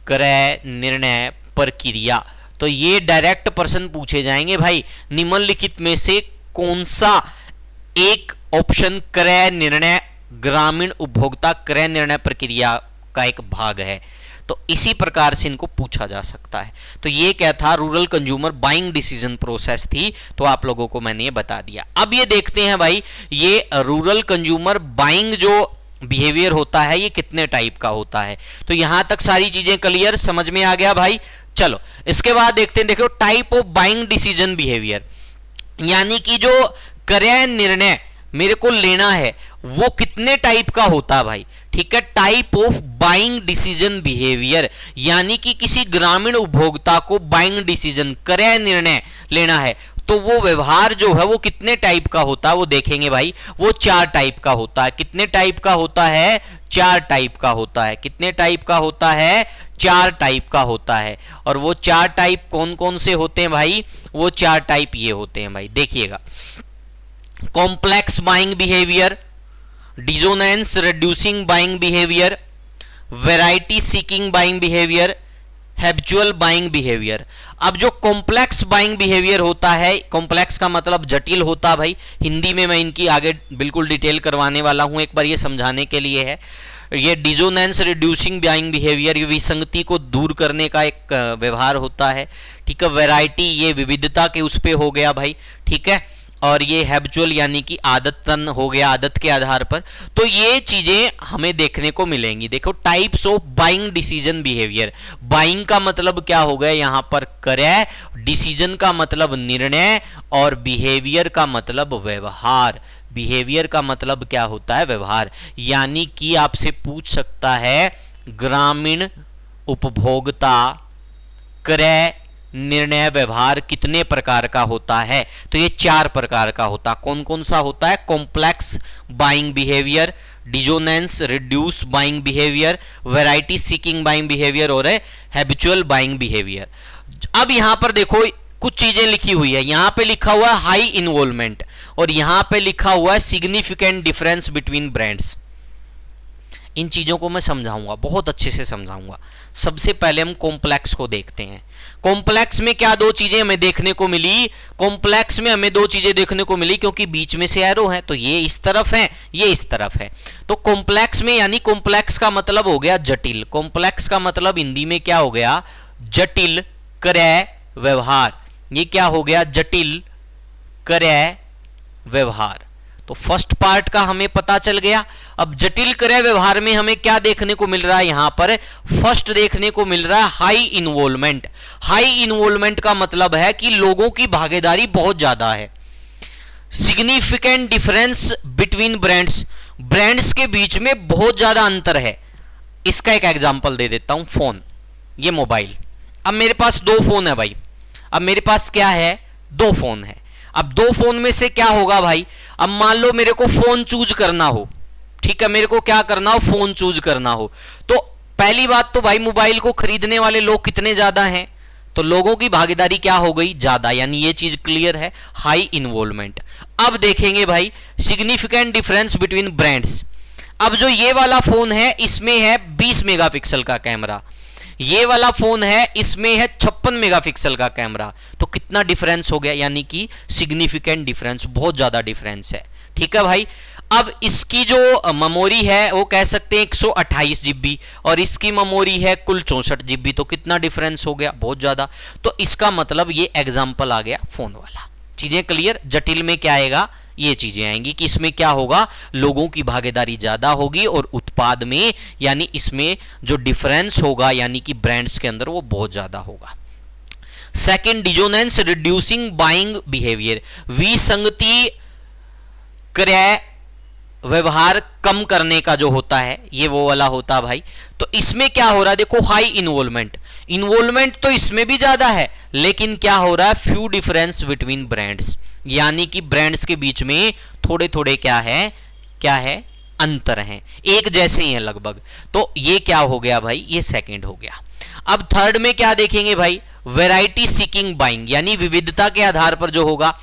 क्रय निर्णय प्रक्रिया। तो ये डायरेक्ट प्रश्न पूछे जाएंगे भाई, निम्नलिखित में से कौन सा एक ऑप्शन क्रय निर्णय, ग्रामीण उपभोक्ता क्रय निर्णय प्रक्रिया का एक भाग है। तो इसी प्रकार से इनको पूछा जा सकता है। तो ये क्या था, rural consumer buying decision process थी, तो आप लोगों को मैंने ये बता दिया। अब ये देखते हैं भाई, ये रूरल कंज्यूमर बाइंग जो बिहेवियर होता है ये कितने टाइप का होता है। तो यहां तक सारी चीजें क्लियर, समझ में आ गया भाई। चलो इसके बाद देखते हैं, देखो type of buying decision behaviour, यानी कि जो क्रय निर्णय मेरे को लेना है वो कितने टाइप का होता है भाई, ठीक है, type of buying decision behaviour, यानी कि किसी ग्रामीण उपभोक्ता को बाइंग डिसीजन, क्रय निर्णय लेना है, तो वो व्यवहार जो है वो कितने टाइप का होता है वो देखेंगे भाई। वो 4 टाइप का होता है। कितने टाइप का होता है? 4 टाइप का होता है। कितने टाइप का होता है? 4 टाइप का होता है। और वो 4 टाइप कौन कौन से होते हैं भाई? वो 4 टाइप ये होते हैं भाई, देखिएगा। Complex buying behaviour, dissonance reducing buying behaviour, variety seeking buying behaviour, habitual buying behaviour. अब जो कॉम्प्लेक्स बाइंग बिहेवियर होता है, कॉम्प्लेक्स का मतलब जटिल होता है भाई। हिंदी में मैं इनकी आगे बिल्कुल डिटेल करवाने वाला हूं, एक बार ये समझाने के लिए है। ये डिसोनेंस रिड्यूसिंग बाइंग बिहेवियर, ये विसंगति को दूर करने का एक व्यवहार होता है। ठीक है, वैरायटी ये विविधता के उस पे हो गया भाई। ठीक है, और ये हैबिचुअल यानी कि आदतन हो गया, आदत के आधार पर। तो ये चीजें हमें देखने को मिलेंगी। देखो, types of buying decision behaviour. Buying का मतलब क्या हो गया यहां पर? क्रय, डिसीजन का मतलब निर्णय, और बिहेवियर का मतलब व्यवहार। बिहेवियर का मतलब क्या होता है? व्यवहार। यानी कि आपसे पूछ सकता है ग्रामीण उपभोक्ता क्रय निर्णय व्यवहार कितने प्रकार का होता है? तो ये 4 प्रकार का होता है। कौन कौन सा होता है? Complex buying behaviour, dissonance reduce buying behaviour, variety seeking buying behaviour और हैबिचुअल बाइंग बिहेवियर। अब यहां पर देखो कुछ चीजें लिखी हुई है। यहां पे लिखा हुआ है हाई इन्वॉल्वमेंट, और यहां पे लिखा हुआ है सिग्निफिकेंट डिफरेंस बिटवीन ब्रांड्स। इन चीजों को मैं समझाऊंगा, बहुत अच्छे से समझाऊंगा। सबसे पहले हम कॉम्प्लेक्स को देखते हैं। कॉम्प्लेक्स में क्या 2 चीजें हमें देखने को मिली? कॉम्प्लेक्स में हमें 2 चीजें देखने को मिली, क्योंकि बीच में से एरो है, तो ये इस तरफ है, ये इस तरफ है। तो कॉम्प्लेक्स में, यानी कॉम्प्लेक्स का मतलब हो गया जटिल। कॉम्प्लेक्स का मतलब हिंदी में क्या हो गया? जटिल क्रय व्यवहार। ये क्या हो गया? जटिल क्रय व्यवहार। तो फर्स्ट पार्ट का हमें पता चल गया। अब जटिल क्रय व्यवहार में हमें क्या देखने को मिल रहा है? यहां पर फर्स्ट देखने को मिल रहा है हाई इन्वॉल्वमेंट। हाई इन्वॉल्वमेंट का मतलब है कि लोगों की भागीदारी बहुत ज्यादा है। Significant difference between brands, brands के बीच में बहुत ज्यादा अंतर है। इसका एक एग्जांपल दे देता हूं। फोन, ये मोबाइल। अब मेरे पास 2 फोन है भाई। अब मेरे पास क्या है? 2 फोन है। अब 2 फोन में से क्या होगा भाई? अब मान लो मेरे को फोन चूज करना हो, ठीक है, मेरे को क्या करना हो? फोन चूज करना हो। तो पहली बात तो भाई, मोबाइल को खरीदने वाले लोग कितने ज्यादा हैं? तो लोगों की भागीदारी क्या हो गई? ज्यादा। यानी ये चीज क्लियर है, हाई इन्वॉल्वमेंट। अब देखेंगे भाई सिग्निफिकेंट डिफरेंस बिटवीन ब्रांड्स। अब जो ये वाला फोन है, इसमें है 20 मेगापिक्सल का कैमरा। ये वाला फोन है, इसमें है 56 मेगापिक्सल का कैमरा। तो कितना डिफरेंस हो गया? यानी कि सिग्निफिकेंट डिफरेंस, बहुत ज्यादा डिफरेंस है। ठीक है भाई। अब इसकी जो मेमोरी है वो कह सकते हैं 128 जीबी, और इसकी मेमोरी है कुल 64 जीबी। तो कितना डिफरेंस हो गया? बहुत ज्यादा। तो इसका मतलब ये एग्जाम्पल आ गया फोन वाला। चीजें क्लियर? जटिल में क्या आएगा? ये चीजें आएंगी कि इसमें क्या होगा? लोगों की भागीदारी ज्यादा होगी, और उत्पाद में यानी इसमें जो डिफरेंस होगा यानी कि ब्रांड्स के अंदर वो बहुत ज्यादा होगा। Second, dissonance reducing buying behaviour, विसंगति क्रय व्यवहार कम करने का जो होता है, ये वो वाला होता है भाई। तो इसमें क्या हो रहा है? देखो, हाई इन्वॉल्वमेंट। इन्वॉल्वमेंट तो इसमें भी ज्यादा है, लेकिन क्या हो रहा है? फ्यू डिफरेंस बिटवीन ब्रांड्स, यानी कि ब्रांड्स के बीच में थोड़े थोड़े क्या है? अंतर हैं, एक जैसे ही हैं लगभग। तो ये क्या हो गया भाई? ये सेकंड हो गया। अब थर्ड में क्या देखेंगे भाई? वैरायटी सीकिंग बाइंग, यानी विविधता के आधार पर जो होगा।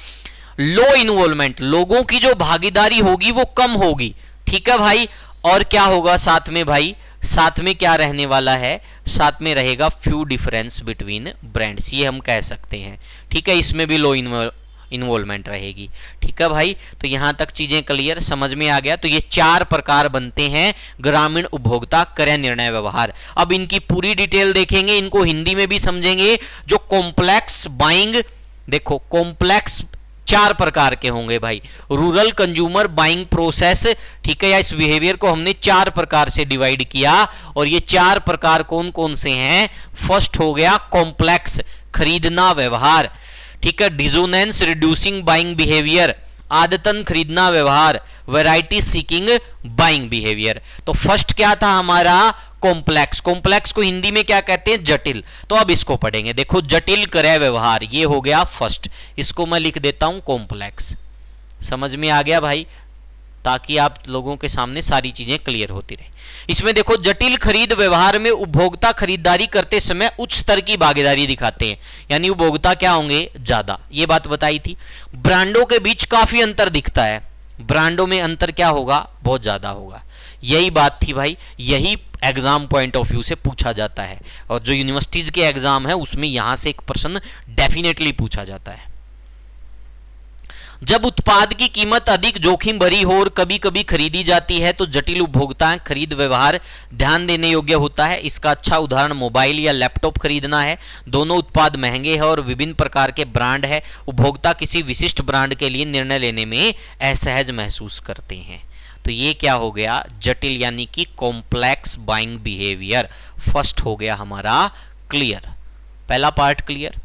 लो इन्वॉल्वमेंट, लोगों की जो भागीदारी होगी वो कम होगी। ठीक है भाई। और क्या होगा साथ में भाई? साथ में क्या रहने वाला है? साथ में रहेगा फ्यू डिफरेंस बिटवीन ब्रांड्स, ये हम कह सकते हैं। ठीक है, इसमें भी लो इन्वॉल्वमेंट रहेगी। ठीक है भाई। तो यहां तक चीजें क्लियर, समझ में आ गया। तो ये 4 प्रकार बनते हैं ग्रामीण उपभोक्ता क्रय निर्णय व्यवहार। अब इनकी पूरी डिटेल देखेंगे, इनको हिंदी में भी समझेंगे। जो कॉम्प्लेक्स बाइंग, देखो कॉम्प्लेक्स 4 प्रकार के होंगे भाई। रूरल कंज्यूमर बाइंग प्रोसेस, ठीक है, या इस बिहेवियर को हमने 4 प्रकार से डिवाइड किया। और ये 4 प्रकार कौन कौन से हैं? फर्स्ट हो गया कॉम्प्लेक्स, खरीदना व्यवहार। ठीक है, डिसोनेंस रिड्यूसिंग बाइंग बिहेवियर, आदतन खरीदना व्यवहार। Variety seeking buying behaviour. तो फर्स्ट क्या था हमारा, कॉम्प्लेक्स। कॉम्प्लेक्स को हिंदी में क्या कहते हैं, जटिल। तो अब इसको पढ़ेंगे, देखो जटिल क्रय व्यवहार, ये हो गया फर्स्ट, इसको मैं लिख देता हूं कॉम्प्लेक्स। समझ में आ गया भाई, ताकि आप लोगों के सामने सारी चीजें क्लियर होती रहे। इसमें देखो जटिल खरीद व्यवहार में उपभोक्ता खरीदारी करते समय उच्च स्तर की भागीदारी दिखाते हैं, यानी उपभोक्ता क्या होंगे, ज्यादा, ये बात बताई थी। ब्रांडों के बीच काफी अंतर दिखता है, ब्रांडों में अंतर क्या होगा, बहुत ज्यादा होगा। यही बात थी भाई, यही एग्जाम पॉइंट ऑफ व्यू से पूछा जाता है, और जो यूनिवर्सिटीज के एग्जाम है उसमें यहां से एक प्रश्न डेफिनेटली पूछा जाता है। जब उत्पाद की कीमत अधिक जोखिम भरी हो और कभी कभी खरीदी जाती है तो जटिल उपभोक्ता खरीद व्यवहार ध्यान देने योग्य होता है। इसका अच्छा उदाहरण मोबाइल या लैपटॉप खरीदना है। दोनों उत्पाद महंगे हैं और विभिन्न प्रकार के ब्रांड है। उपभोक्ता किसी विशिष्ट ब्रांड के लिए निर्णय लेने में असहज महसूस करते हैं। तो ये क्या हो गया, जटिल, यानी कि कॉम्प्लेक्स बाइंग बिहेवियर। फर्स्ट हो गया हमारा क्लियर, पहला पार्ट क्लियर।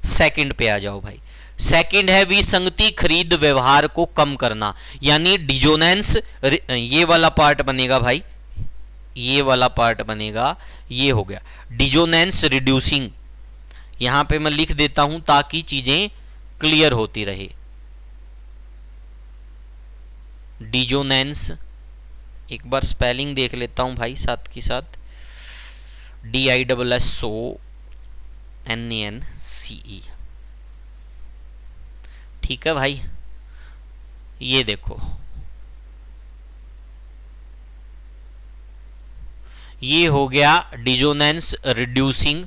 सेकंड पे आ जाओ भाई। सेकंड है विसंगति खरीद व्यवहार को कम करना, यानी डिजोनेंस। ये वाला पार्ट बनेगा भाई, ये वाला पार्ट बनेगा, ये हो गया डिजोनेंस रिड्यूसिंग। यहां पे मैं लिख देता हूं ताकि चीजें क्लियर होती रहे। डिजोनेंस, एक बार स्पेलिंग देख लेता हूं भाई साथ के साथ, DISSONANCE। ठीक है भाई, ये देखो, ये हो गया डिजोनेंस रिड्यूसिंग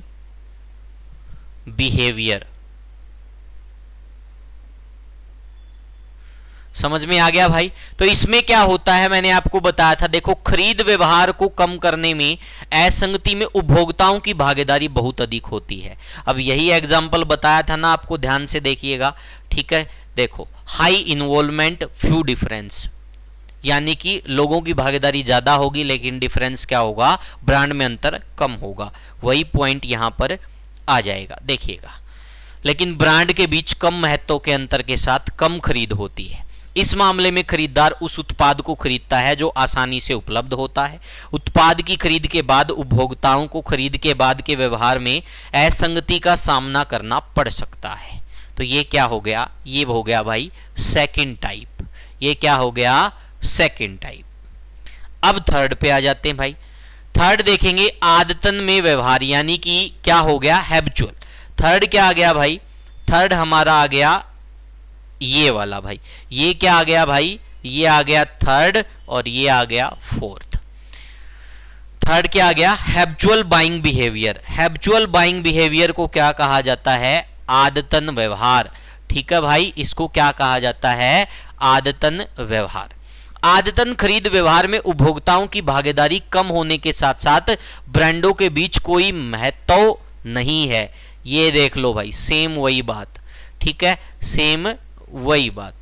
बिहेवियर। समझ में आ गया भाई। तो इसमें क्या होता है, मैंने आपको बताया था, देखो खरीद व्यवहार को कम करने में असंगति में उपभोक्ताओं की भागीदारी बहुत अधिक होती है। अब यही एग्जांपल बताया था ना आपको, ध्यान से देखिएगा। ठीक है, देखो हाई इन्वॉल्वमेंट फ्यू डिफरेंस, यानी कि लोगों की भागीदारी ज्यादा होगी लेकिन डिफरेंस क्या होगा, ब्रांड में अंतर कम होगा। वही पॉइंट यहां पर आ जाएगा, देखिएगा। लेकिन ब्रांड के बीच कम महत्व के अंतर के साथ कम खरीद होती है। इस मामले में खरीदार उस उत्पाद को खरीदता है जो आसानी से उपलब्ध होता है। उत्पाद की खरीद के बाद उपभोक्ताओं को खरीद के बाद के व्यवहार में असंगति का सामना करना पड़ सकता है। तो ये क्या हो गया, ये हो गया भाई सेकंड टाइप। ये क्या हो गया, सेकंड टाइप। अब थर्ड पे आ जाते हैं भाई। थर्ड देखेंगे आदतन में व्यवहार, यानी कि क्या हो गया, हैबिचुअल। थर्ड क्या आ गया भाई, थर्ड हमारा आ गया ये वाला भाई। ये क्या आ गया भाई, ये आ गया थर्ड, और ये आ गया फोर्थ। थर्ड क्या आ गया, habitual buying behaviour. Habitual buying behaviour को क्या कहा जाता है, आदतन व्यवहार। ठीक है भाई, इसको क्या कहा जाता है, आदतन व्यवहार। आदतन खरीद व्यवहार में उपभोक्ताओं की भागीदारी कम होने के साथ साथ ब्रांडों के बीच कोई महत्व नहीं है। ये देख लो भाई, सेम वही बात। ठीक है, सेम वही बात।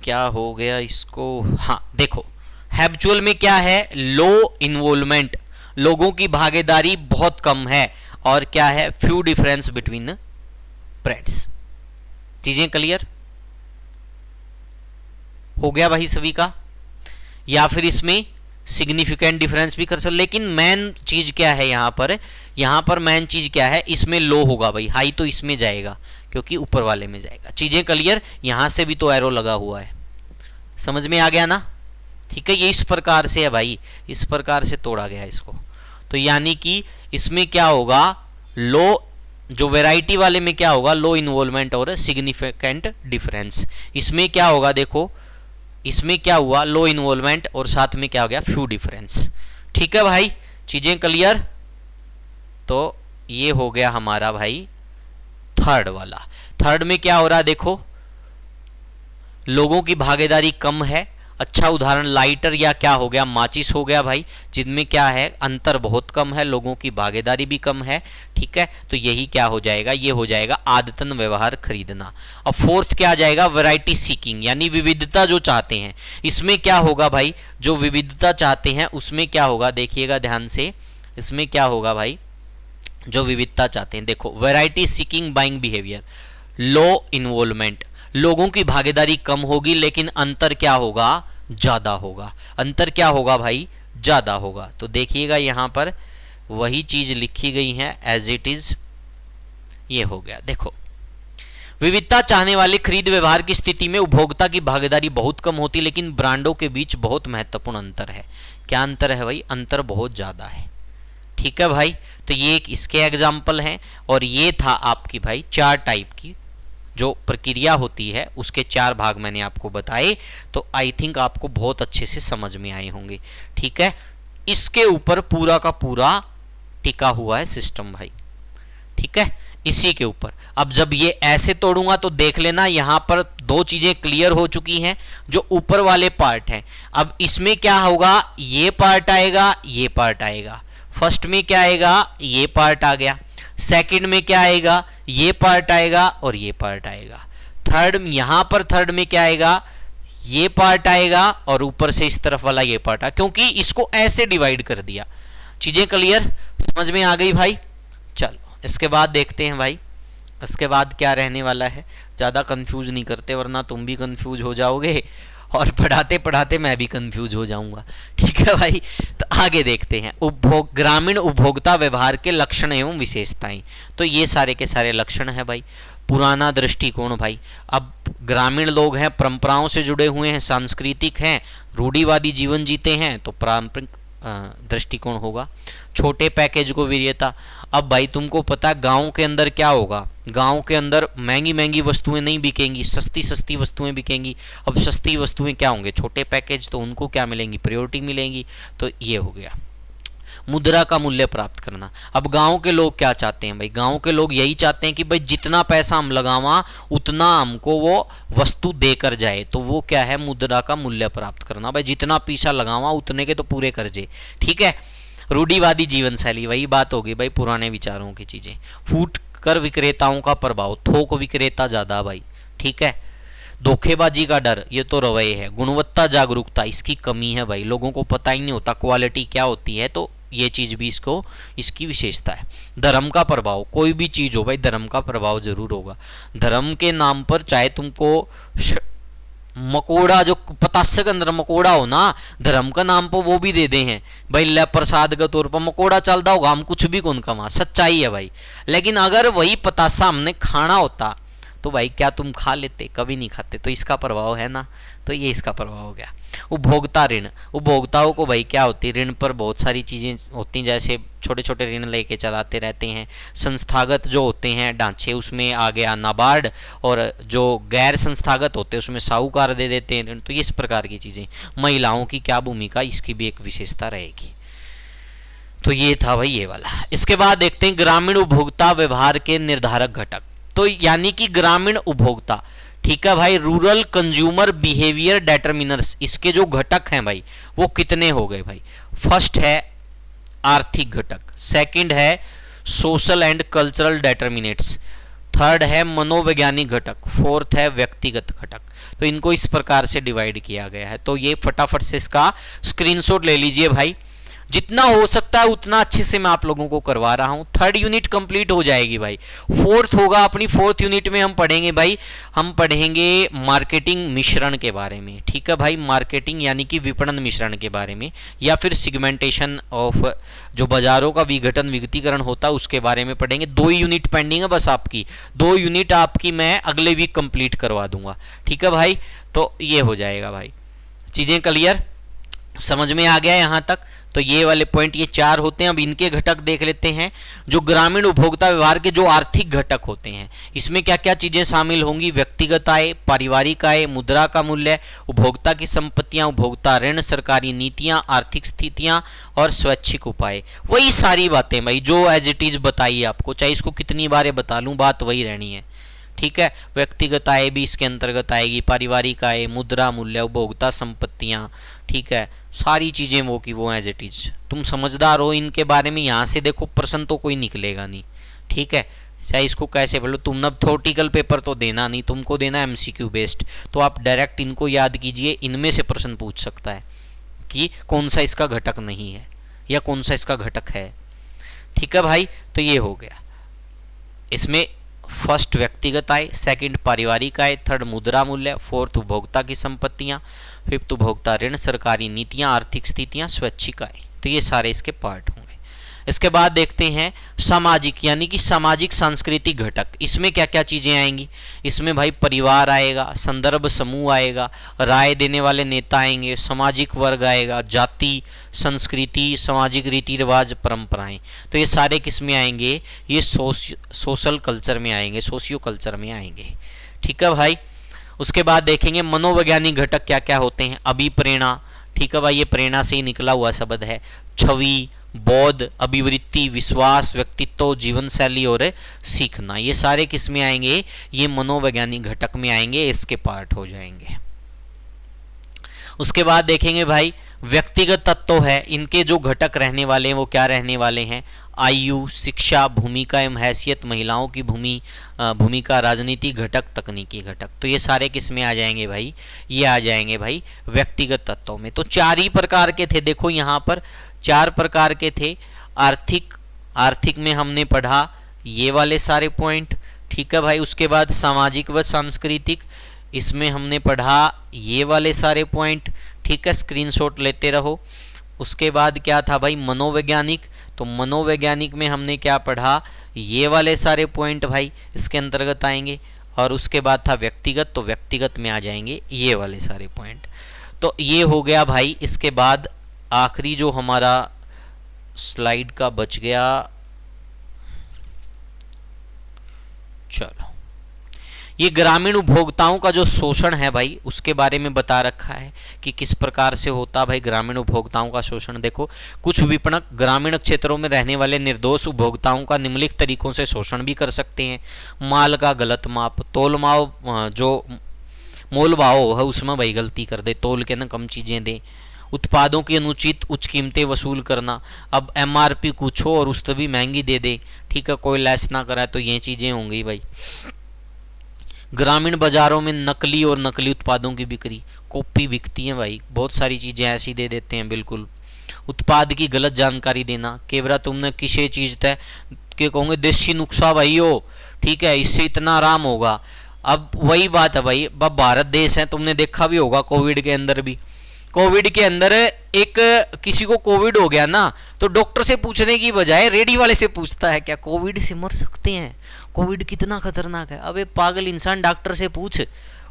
क्या हो गया इसको, हाँ देखो, हैबिचुअल में क्या है, लो इन्वॉल्वमेंट, लोगों की भागीदारी बहुत कम है, और क्या है, फ्यू डिफरेंस बिटवीन ब्रांड्स। चीजें क्लियर हो गया भाई सभी का, या फिर इसमें सिग्निफिकेंट डिफरेंस भी कर सकते। लेकिन मेन चीज क्या है यहां पर मेन चीज क्या है, इसमें लो होगा भाई, हाई तो इसमें जाएगा क्योंकि ऊपर वाले में जाएगा। चीजें क्लियर, यहां से भी तो एरो लगा हुआ है, समझ में आ गया ना। ठीक है, ये इस प्रकार से है भाई, इस प्रकार से तोड़ा गया इसको। तो यानी कि इसमें क्या होगा, लो, जो वैरायटी वाले में क्या होगा, लो इन्वॉल्वमेंट और सिग्निफिकेंट डिफरेंस। इसमें क्या होगा, देखो इसमें क्या हुआ, लो इन्वॉल्वमेंट और साथ में क्या हो गया, फ्यू डिफरेंस। ठीक है भाई, चीजें क्लियर। तो ये हो गया हमारा भाई थर्ड वाला। थर्ड में क्या हो रहा है, देखो लोगों की भागीदारी कम है। अच्छा उदाहरण लाइटर या क्या हो गया, माचिस हो गया भाई, जिनमें क्या है, अंतर बहुत कम है, लोगों की भागीदारी भी कम है। ठीक है, तो यही क्या हो जाएगा, ये हो जाएगा आदतन व्यवहार खरीदना। अब फोर्थ क्या आ जाएगा, वैरायटी सीकिंग, यानी विविधता जो चाहते हैं। इसमें क्या होगा भाई, जो विविधता चाहते हैं उसमें क्या होगा, देखिएगा ध्यान से, इसमें क्या होगा भाई, जो विविधता चाहते हैं। देखो, वैरायटी सीकिंग बाइंग बिहेवियर, लो इन्वॉल्वमेंट, लोगों की भागीदारी कम होगी लेकिन अंतर क्या होगा, ज्यादा होगा। अंतर क्या होगा भाई, ज्यादा होगा। तो देखिएगा यहां पर वही चीज लिखी गई है एज इट इज, ये हो गया। देखो, विविधता चाहने वाले खरीद व्यवहार की स्थिति में उपभोक्ता की भागीदारी बहुत कम होती, लेकिन ब्रांडों के बीच बहुत महत्वपूर्ण अंतर है। क्या अंतर है भाई, अंतर बहुत ज्यादा है। ठीक है भाई, तो ये एक इसके एग्जाम्पल हैं, और ये था आपकी भाई 4 टाइप की जो प्रक्रिया होती है, उसके 4 भाग मैंने आपको बताए। तो आई थिंक आपको बहुत अच्छे से समझ में आए होंगे। ठीक है, इसके ऊपर पूरा का पूरा टिका हुआ है सिस्टम भाई। ठीक है, इसी के ऊपर। अब जब ये ऐसे तोड़ूंगा तो देख लेना, यहां पर 2 चीजें क्लियर हो चुकी हैं। जो ऊपर वाले पार्ट हैं, अब इसमें क्या होगा, ये पार्ट आएगा, ये पार्ट आएगा। फर्स्ट में क्या आएगा, ये पार्ट आ गया। सेकंड में क्या आएगा, ये पार्ट आएगा और ये पार्ट आएगा। थर्ड, यहां पर थर्ड में क्या आएगा, ये पार्ट आएगा और ऊपर से इस तरफ वाला ये पार्ट आएगा, क्योंकि इसको ऐसे डिवाइड कर दिया। चीजें क्लियर, समझ में आ गई भाई। चलो इसके बाद देखते हैं भाई, इसके बाद क्या रहने वाला है। ज़्यादा कंफ्यूज नहीं करते, वरना तुम भी कंफ्यूज हो जाओगे और पढ़ाते पढ़ाते मैं भी कंफ्यूज हो जाऊंगा। ठीक है भाई, तो आगे देखते हैं। ग्रामीण उपभोक्ता व्यवहार के लक्षण एवं विशेषताएं। तो ये सारे के सारे लक्षण है भाई। पुराना दृष्टिकोण भाई, अब ग्रामीण लोग हैं, परंपराओं से जुड़े हुए हैं, सांस्कृतिक हैं, रूढ़िवादी जीवन जीते हैं, तो पारंपरिक दृष्टिकोण होगा। छोटे पैकेज को वरीयता, अब भाई तुमको पता है गांव के अंदर क्या होगा, गांव के अंदर महंगी महंगी वस्तुएं नहीं बिकेंगी, सस्ती सस्ती वस्तुएं बिकेंगी। अब सस्ती वस्तुएं क्या होंगे, छोटे पैकेज, तो उनको क्या मिलेंगी, प्रायोरिटी मिलेंगी। तो ये हो गया। मुद्रा का मूल्य प्राप्त करना, अब गांव के लोग क्या चाहते हैं भाई, गांव के लोग यही चाहते हैं कि भाई जितना पैसा हम लगावा उतना हमको वो वस्तु देकर जाए। तो वो क्या है, मुद्रा का मूल्य प्राप्त करना। भाई जितना पैसा लगावा उतने के तो पूरे कर्जे। ठीक है, रूढ़िवादी जीवन शैली, वही बात होगी भाई, पुराने विचारों की चीजें। फुटकर विक्रेताओं का प्रभाव, थोक विक्रेता ज्यादा भाई। ठीक है, धोखेबाजी का डर, ये तो रवैये है। गुणवत्ता जागरूकता, इसकी कमी है भाई, लोगों को पता ही नहीं होता क्वालिटी क्या होती है, तो ये चीज भी इसकी विशेषता है। धर्म का प्रभाव, कोई भी चीज हो भाई धर्म का प्रभाव जरूर होगा। धर्म के नाम पर चाहे तुमको मकोड़ा, जो पतासे के अंदर मकोड़ा हो ना, धर्म का नाम पर वो भी दे दे हैं भाई, ले प्रसाद के तौर पर मकोड़ा चलता होगा, हम कुछ भी कौन कमा, सच्चाई है भाई। लेकिन अगर वही पतासा हमने खाना होता तो भाई क्या तुम खा लेते, कभी नहीं खाते। तो इसका प्रभाव है ना, तो ये इसका प्रभाव हो गया। उपभोक्ता ऋण, उपभोक्ताओं को भाई क्या होती है, ऋण पर बहुत सारी चीज़ें होती हैं, जैसे छोटे छोटे ऋण लेके चलाते रहते हैं। संस्थागत जो होते हैं ढांचे, उसमें आ गया नाबार्ड, और जो गैर संस्थागत होते हैं उसमें साहूकार दे देते हैं ऋण। तो इस प्रकार की चीज़ें। महिलाओं की क्या भूमिका, इसकी भी एक विशेषता रहेगी। तो ये था भाई ये वाला। इसके बाद देखते हैं ग्रामीण उपभोक्ता व्यवहार के निर्धारक घटक। तो यानी कि ग्रामीण उपभोक्ता, ठीक है भाई, रूरल कंज्यूमर बिहेवियर डेटरमिनर्स, इसके जो घटक हैं भाई वो कितने हो गए भाई। फर्स्ट है आर्थिक घटक, सेकंड है सोशल एंड कल्चरल डेटरमिनेट्स, थर्ड है मनोवैज्ञानिक घटक, फोर्थ है व्यक्तिगत घटक। तो इनको इस प्रकार से डिवाइड किया गया है। तो ये फटाफट से इसका स्क्रीनशॉट ले लीजिए भाई, जितना हो सकता है उतना अच्छे से मैं आप लोगों को करवा रहा हूं। 3rd यूनिट कंप्लीट हो जाएगी भाई, 4th होगा अपनी। 4th यूनिट में हम पढ़ेंगे भाई, हम पढ़ेंगे मार्केटिंग मिश्रण के बारे में। ठीक है भाई, मार्केटिंग यानी कि विपणन मिश्रण के बारे में, या फिर सिगमेंटेशन ऑफ, जो बाजारों का विघटन विघटीकरण होता है उसके बारे में पढ़ेंगे। 2 यूनिट पेंडिंग है बस आपकी, 2 यूनिट आपकी मैं अगले वीक कंप्लीट करवा दूंगा। ठीक है भाई, तो ये हो जाएगा भाई। चीजें क्लियर, समझ में आ गया यहां तक। तो ये वाले पॉइंट, ये 4 होते हैं। अब इनके घटक देख लेते हैं। जो ग्रामीण उपभोक्ता व्यवहार के जो आर्थिक घटक होते हैं, इसमें क्या क्या चीजें शामिल होंगी, व्यक्तिगत आय, पारिवारिक आय, मुद्रा का मूल्य, उपभोक्ता की संपत्तियां, उपभोक्ता ऋण, सरकारी नीतियां, आर्थिक स्थितियां और स्वैच्छिक उपाय। वही सारी बातें भाई जो एज इट इज बताइए आपको, चाहे इसको कितनी बार बता लूं बात वही रहनी है। ठीक है, व्यक्तिगत आय भी इसके अंतर्गत आएगी, पारिवारिक आय, मुद्रा मूल्य, उपभोक्ता संपत्तियां। ठीक है, सारी चीजें वो की वो एज इट इज। तुम समझदार हो इनके बारे में, यहां से देखो प्रश्न तो कोई निकलेगा नहीं। ठीक है, चाहे इसको कैसे बोलो, तुम ना थ्योरेटिकल पेपर तो देना नहीं, तुमको देना एमसीक्यू बेस्ड। तो आप डायरेक्ट इनको याद कीजिए, इनमें से प्रश्न पूछ सकता है कि कौन सा इसका घटक नहीं है या कौन सा इसका घटक है। ठीक है भाई, तो ये हो गया। इसमें फर्स्ट व्यक्तिगत आय, सेकंड पारिवारिक आय, थर्ड मुद्रा मूल्य, फोर्थ उपभोक्ता की संपत्तियां, फिफ्थ उपभोक्ता ऋण, सरकारी नीतियां, आर्थिक स्थितियां, स्वैच्छिक आय। तो ये सारे इसके पार्ट होंगे। इसके बाद देखते हैं सामाजिक, यानी कि सामाजिक सांस्कृतिक घटक। इसमें क्या क्या चीजें आएंगी? इसमें भाई परिवार आएगा, संदर्भ समूह आएगा, राय देने वाले नेता आएंगे, सामाजिक वर्ग आएगा, जाति, संस्कृति, सामाजिक रीति रिवाज, परंपराएं। तो ये सारे किस में आएंगे? ये सोशल कल्चर में आएंगे, सोशियो कल्चर में आएंगे। ठीक है भाई। उसके बाद देखेंगे मनोवैज्ञानिक घटक क्या क्या होते हैं। अभिप्रेरणा, ठीक है भाई, ये प्रेरणा से ही निकला हुआ शब्द है। छवि, बोध, अभिवृत्ति, विश्वास, व्यक्तित्व, जीवन शैली और सीखना, ये सारे किस में आएंगे? ये मनोवैज्ञानिक घटक में आएंगे, इसके पार्ट हो जाएंगे। उसके बाद देखेंगे भाई व्यक्तिगत तत्व है, इनके जो घटक रहने वाले हैं वो क्या रहने वाले हैं? आयु, शिक्षा, भूमिका एवं हैसियत, महिलाओं की भूमिका, राजनीति घटक, तकनीकी घटक। तो ये सारे किस में आ जाएंगे भाई? ये आ जाएंगे भाई व्यक्तिगत तत्वों में। तो 4 ही प्रकार के थे, देखो यहाँ पर 4 प्रकार के थे। आर्थिक में हमने पढ़ा ये वाले सारे पॉइंट, ठीक है भाई। उसके बाद सामाजिक व सांस्कृतिक, इसमें हमने पढ़ा ये वाले सारे पॉइंट, ठीक है, स्क्रीनशॉट लेते रहो। उसके बाद क्या था भाई? मनोवैज्ञानिक, तो मनोवैज्ञानिक में हमने क्या पढ़ा? ये वाले सारे पॉइंट भाई इसके अंतर्गत आएंगे। और उसके बाद था व्यक्तिगत, तो व्यक्तिगत में आ जाएंगे ये वाले सारे पॉइंट। तो ये हो गया भाई। इसके बाद आखिरी जो हमारा स्लाइड का बच गया, चलो, ये ग्रामीण उपभोक्ताओं का जो शोषण है भाई उसके बारे में बता रखा है कि किस प्रकार से होता भाई ग्रामीण उपभोक्ताओं का शोषण। देखो, कुछ विपणक ग्रामीण क्षेत्रों में रहने वाले निर्दोष उपभोक्ताओं का निम्नलिखित तरीकों से शोषण भी कर सकते हैं। माल का गलत माप, तोल माव, जो मोल भाव है उसमें भाई गलती कर दे, तोल के ना कम चीजें दे। उत्पादों की अनुचित उच्च कीमतें वसूल करना, अब एमआरपी कुछ हो और उस तो भी महंगी दे दे, ठीक है, कोई लेस ना कराए, तो ये चीजें होंगी भाई। ग्रामीण बाजारों में नकली और नकली उत्पादों की बिक्री, कॉपी बिकती है भाई, बहुत सारी चीजें ऐसी दे देते हैं बिल्कुल। उत्पाद की गलत जानकारी देना, केवरा तुमने किसे चीज तय के कहोगे देसी नुस्खा भाई हो, ठीक है, इससे इतना आराम होगा। अब वही बात है भाई, अब भारत देश है, तुमने देखा भी होगा कोविड के अंदर भी, कोविड के अंदर एक किसी को कोविड हो गया ना, तो डॉक्टर से पूछने की बजाय रेडी वाले से पूछता है क्या कोविड से मर सकते हैं, कोविड कितना खतरनाक है। अबे पागल इंसान, डॉक्टर से पूछ,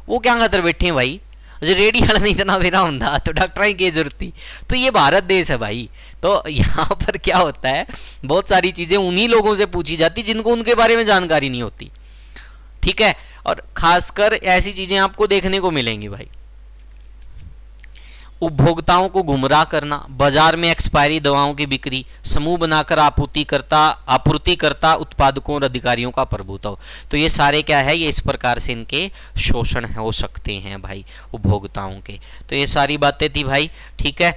वो क्या खतर बैठे हैं भाई, रेडी वाला नहीं इतना मेरा होता तो डॉक्टर की जरूरत थी। तो ये भारत देश है भाई, तो यहाँ पर क्या होता है, बहुत सारी चीजें उन्हीं लोगों से पूछी जाती जिनको उनके बारे में जानकारी नहीं होती, ठीक है। और खासकर ऐसी चीजें आपको देखने को मिलेंगी भाई। उपभोक्ताओं को गुमराह करना, बाजार में एक्सपायरी दवाओं की बिक्री, समूह बनाकर आपूर्तिकर्ता उत्पादकों और अधिकारियों का प्रभुत्व। तो ये सारे क्या है, ये इस प्रकार से इनके शोषण हो सकते हैं भाई उपभोक्ताओं के। तो ये सारी बातें थी भाई, ठीक है।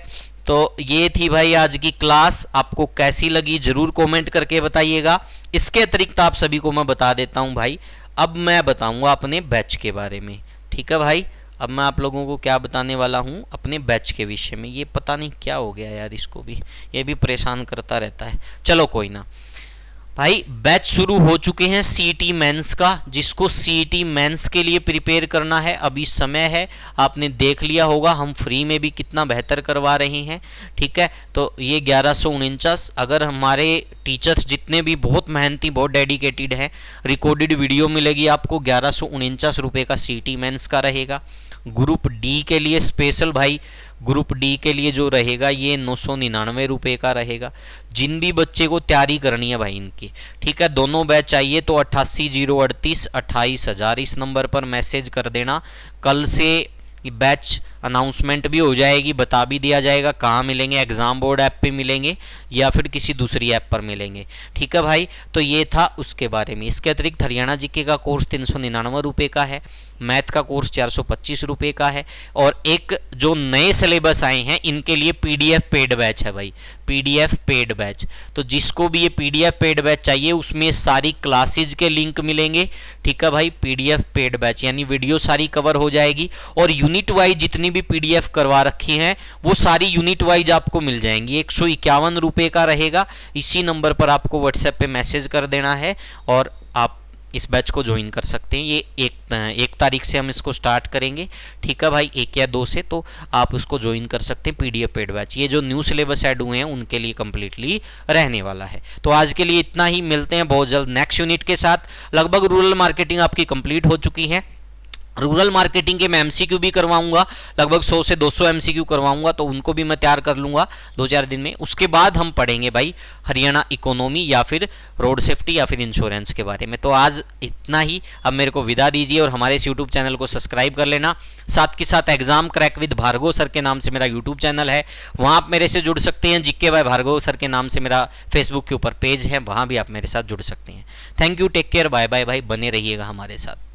तो ये थी भाई आज की क्लास, आपको कैसी लगी जरूर कमेंट करके बताइएगा। इसके अतिरिक्त आप सभी को मैं बता देता हूं भाई, अब मैं बताऊंगा अपने बैच के बारे में, ठीक है भाई। अब मैं आप लोगों को क्या बताने वाला हूँ अपने बैच के विषय में। ये पता नहीं क्या हो गया यार, इसको भी, ये भी परेशान करता रहता है। चलो कोई ना भाई, बैच शुरू हो चुके हैं सीईटी मेंस का, जिसको सीईटी मेंस के लिए प्रिपेयर करना है अभी समय है। आपने देख लिया होगा हम फ्री में भी कितना बेहतर करवा रहे हैं, ठीक है। तो ये 1149, अगर हमारे टीचर्स जितने भी बहुत मेहनती, बहुत डेडिकेटेड हैं, रिकॉर्डेड वीडियो मिलेगी आपको 1149 रुपये का सीईटी मेंस का रहेगा। ग्रुप डी के लिए स्पेशल भाई, ग्रुप डी के लिए जो रहेगा ये 999 रुपये का रहेगा। जिन भी बच्चे को तैयारी करनी है भाई इनकी, ठीक है, दोनों बैच चाहिए तो 88,038 28,000 इस नंबर पर मैसेज कर देना। कल से बैच अनाउंसमेंट भी हो जाएगी, बता भी दिया जाएगा कहाँ मिलेंगे, एग्जाम बोर्ड ऐप पे मिलेंगे या फिर किसी दूसरी ऐप पर मिलेंगे, ठीक है भाई। तो ये था उसके बारे में। इसके अतिरिक्त हरियाणा जीके का कोर्स 399 रुपये का है, मैथ का कोर्स 425 रुपये का है, और एक जो नए सिलेबस आए हैं इनके लिए पीडीएफ पेड बैच है भाई। PDF paid batch. तो जिसको भी ये PDF पेड बैच चाहिए उसमें सारी क्लासेज के लिंक मिलेंगे, ठीक है भाई। PDF पेड बैच यानी वीडियो सारी कवर हो जाएगी और यूनिट वाइज जितनी भी PDF करवा रखी हैं वो सारी यूनिट वाइज आपको मिल जाएंगी। 151 रुपये का रहेगा। इसी नंबर पर आपको व्हाट्सएप पे मैसेज कर देना है और आप इस बैच को ज्वाइन कर सकते हैं। ये एक तारीख से हम इसको स्टार्ट करेंगे, ठीक है भाई, 1 या 2 से। तो आप उसको ज्वाइन कर सकते हैं PDF पेड बैच। ये जो न्यू सिलेबस ऐड हुए हैं उनके लिए कंप्लीटली रहने वाला है। तो आज के लिए इतना ही, मिलते हैं बहुत जल्द नेक्स्ट यूनिट के साथ। लगभग रूरल मार्केटिंग आपकी कंप्लीट हो चुकी है। रूरल मार्केटिंग के मैं MCQ भी करवाऊंगा, लगभग 100 से 200 MCQ करवाऊंगा, तो उनको भी मैं तैयार कर लूंगा 2-4 दिन में। उसके बाद हम पढ़ेंगे भाई हरियाणा इकोनॉमी या फिर रोड सेफ्टी या फिर इंश्योरेंस के बारे में। तो आज इतना ही, अब मेरे को विदा दीजिए और हमारे इस यूट्यूब चैनल को सब्सक्राइब कर लेना। साथ के साथ exam crack with Bhargav sir के नाम से मेरा यूट्यूब चैनल है, वहाँ आप मेरे से जुड़ सकते हैं। GK बाय भार्गव सर के नाम से मेरा फेसबुक के ऊपर पेज है, वहाँ भी आप मेरे साथ जुड़ सकते हैं। Thank you, take care, bye bye भाई, बने रहिएगा हमारे साथ।